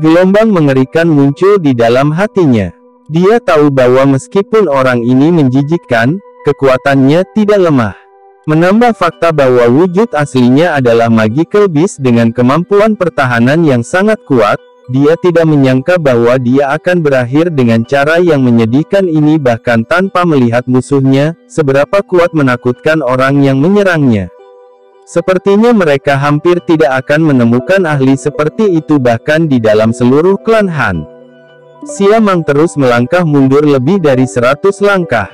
Gelombang mengerikan muncul di dalam hatinya. Dia tahu bahwa meskipun orang ini menjijikkan, kekuatannya tidak lemah. Menambah fakta bahwa wujud aslinya adalah magical beast dengan kemampuan pertahanan yang sangat kuat, dia tidak menyangka bahwa dia akan berakhir dengan cara yang menyedihkan ini bahkan tanpa melihat musuhnya, seberapa kuat menakutkan orang yang menyerangnya. Sepertinya mereka hampir tidak akan menemukan ahli seperti itu bahkan di dalam seluruh klan Han. Siamang terus melangkah mundur lebih dari 100 langkah.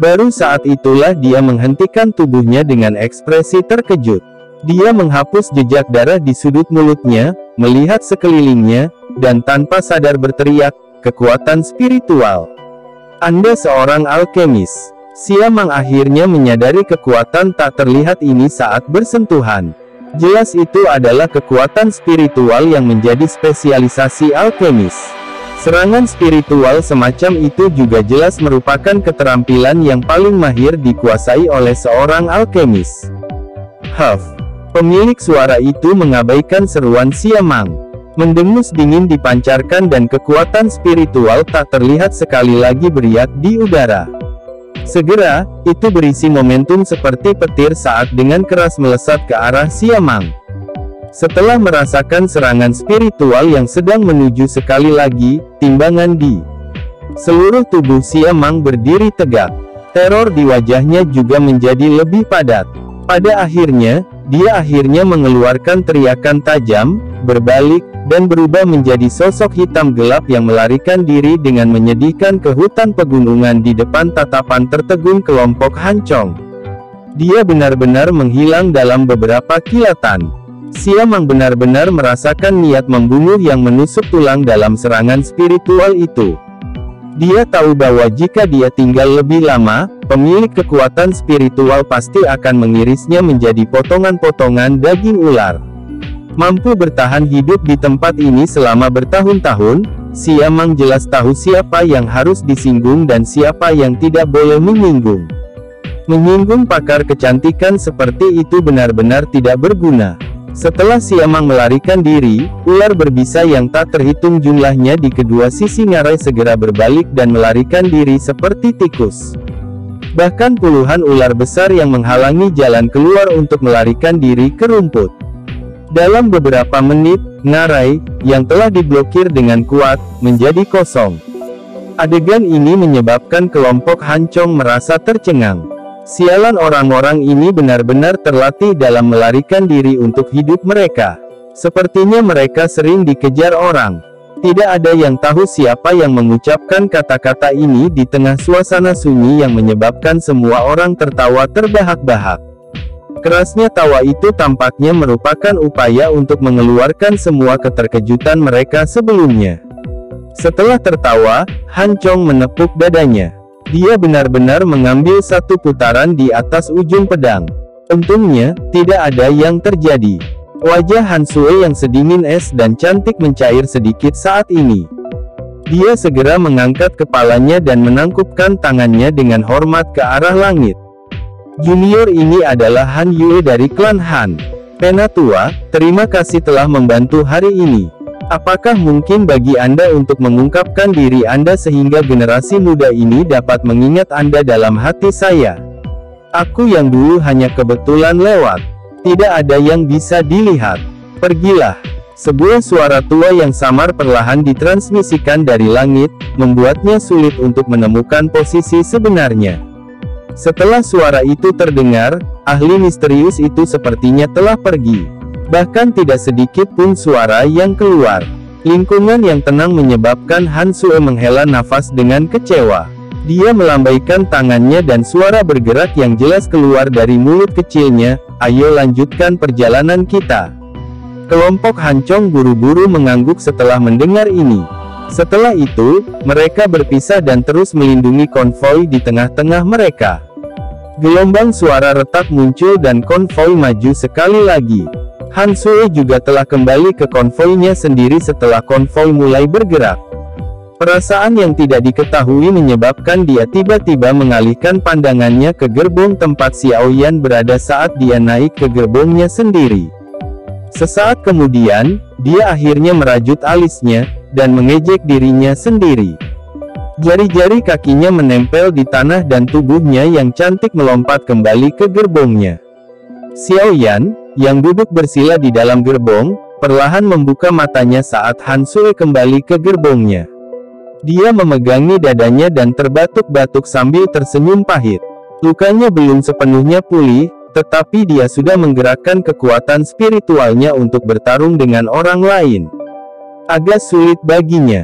Baru saat itulah dia menghentikan tubuhnya dengan ekspresi terkejut. Dia menghapus jejak darah di sudut mulutnya, melihat sekelilingnya, dan tanpa sadar berteriak, kekuatan spiritual. Anda seorang alkemis. Siamang akhirnya menyadari kekuatan tak terlihat ini saat bersentuhan. Jelas itu adalah kekuatan spiritual yang menjadi spesialisasi alkemis. Serangan spiritual semacam itu juga jelas merupakan keterampilan yang paling mahir dikuasai oleh seorang alkemis. Huff. Pemilik suara itu mengabaikan seruan Siamang. Mendengus dingin dipancarkan dan kekuatan spiritual tak terlihat sekali lagi beriak di udara. Segera, itu berisi momentum seperti petir saat dengan keras melesat ke arah Siamang. Setelah merasakan serangan spiritual yang sedang menuju sekali lagi, timbangan di seluruh tubuh Siamang berdiri tegak. Teror di wajahnya juga menjadi lebih padat. Pada akhirnya, dia akhirnya mengeluarkan teriakan tajam, berbalik, dan berubah menjadi sosok hitam gelap yang melarikan diri dengan menyedihkan ke hutan pegunungan di depan tatapan tertegun kelompok Han Chong. Dia benar-benar menghilang dalam beberapa kilatan. Siamang benar-benar merasakan niat membunuh yang menusuk tulang dalam serangan spiritual itu. Dia tahu bahwa jika dia tinggal lebih lama, pemilik kekuatan spiritual pasti akan mengirisnya menjadi potongan-potongan daging ular. Mampu bertahan hidup di tempat ini selama bertahun-tahun, Siamang jelas tahu siapa yang harus disinggung dan siapa yang tidak boleh menyinggung. Menyinggung pakar kecantikan seperti itu benar-benar tidak berguna. Setelah Siamang melarikan diri, ular berbisa yang tak terhitung jumlahnya di kedua sisi ngarai segera berbalik dan melarikan diri seperti tikus. Bahkan puluhan ular besar yang menghalangi jalan keluar untuk melarikan diri ke rumput. Dalam beberapa menit, ngarai, yang telah diblokir dengan kuat, menjadi kosong. Adegan ini menyebabkan kelompok Han Chong merasa tercengang. Sialan orang-orang ini benar-benar terlatih dalam melarikan diri untuk hidup mereka. Sepertinya mereka sering dikejar orang. Tidak ada yang tahu siapa yang mengucapkan kata-kata ini di tengah suasana sunyi yang menyebabkan semua orang tertawa terbahak-bahak. Kerasnya tawa itu tampaknya merupakan upaya untuk mengeluarkan semua keterkejutan mereka sebelumnya. Setelah tertawa, Han Chong menepuk dadanya. Dia benar-benar mengambil satu putaran di atas ujung pedang. Untungnya, tidak ada yang terjadi. Wajah Han Sui yang sedingin es dan cantik mencair sedikit saat ini. Dia segera mengangkat kepalanya dan menangkupkan tangannya dengan hormat ke arah langit. Junior ini adalah Han Yue dari klan Han. Penatua, terima kasih telah membantu hari ini. Apakah mungkin bagi Anda untuk mengungkapkan diri Anda sehingga generasi muda ini dapat mengingat Anda dalam hati saya? Aku yang dulu hanya kebetulan lewat. Tidak ada yang bisa dilihat. Pergilah. Sebuah suara tua yang samar perlahan ditransmisikan dari langit, membuatnya sulit untuk menemukan posisi sebenarnya. Setelah suara itu terdengar, ahli misterius itu sepertinya telah pergi. Bahkan tidak sedikit pun suara yang keluar. Lingkungan yang tenang menyebabkan Han Sue menghela nafas dengan kecewa. Dia melambaikan tangannya dan suara bergerak yang jelas keluar dari mulut kecilnya, "Ayo lanjutkan perjalanan kita." Kelompok Hancong buru-buru mengangguk setelah mendengar ini. Setelah itu, mereka berpisah dan terus melindungi konvoi di tengah-tengah mereka. Gelombang suara retak muncul dan konvoi maju sekali lagi. Han Sue juga telah kembali ke konvoinya sendiri setelah konvoi mulai bergerak. Perasaan yang tidak diketahui menyebabkan dia tiba-tiba mengalihkan pandangannya ke gerbong tempat Xiao Yan berada saat dia naik ke gerbongnya sendiri. Sesaat kemudian, dia akhirnya merajut alisnya, dan mengejek dirinya sendiri. Jari-jari kakinya menempel di tanah dan tubuhnya yang cantik melompat kembali ke gerbongnya. Xiao Yan, yang duduk bersila di dalam gerbong, perlahan membuka matanya saat Han Sue kembali ke gerbongnya. Dia memegangi dadanya dan terbatuk-batuk sambil tersenyum pahit. Lukanya belum sepenuhnya pulih, tetapi dia sudah menggerakkan kekuatan spiritualnya untuk bertarung dengan orang lain. Agak sulit baginya.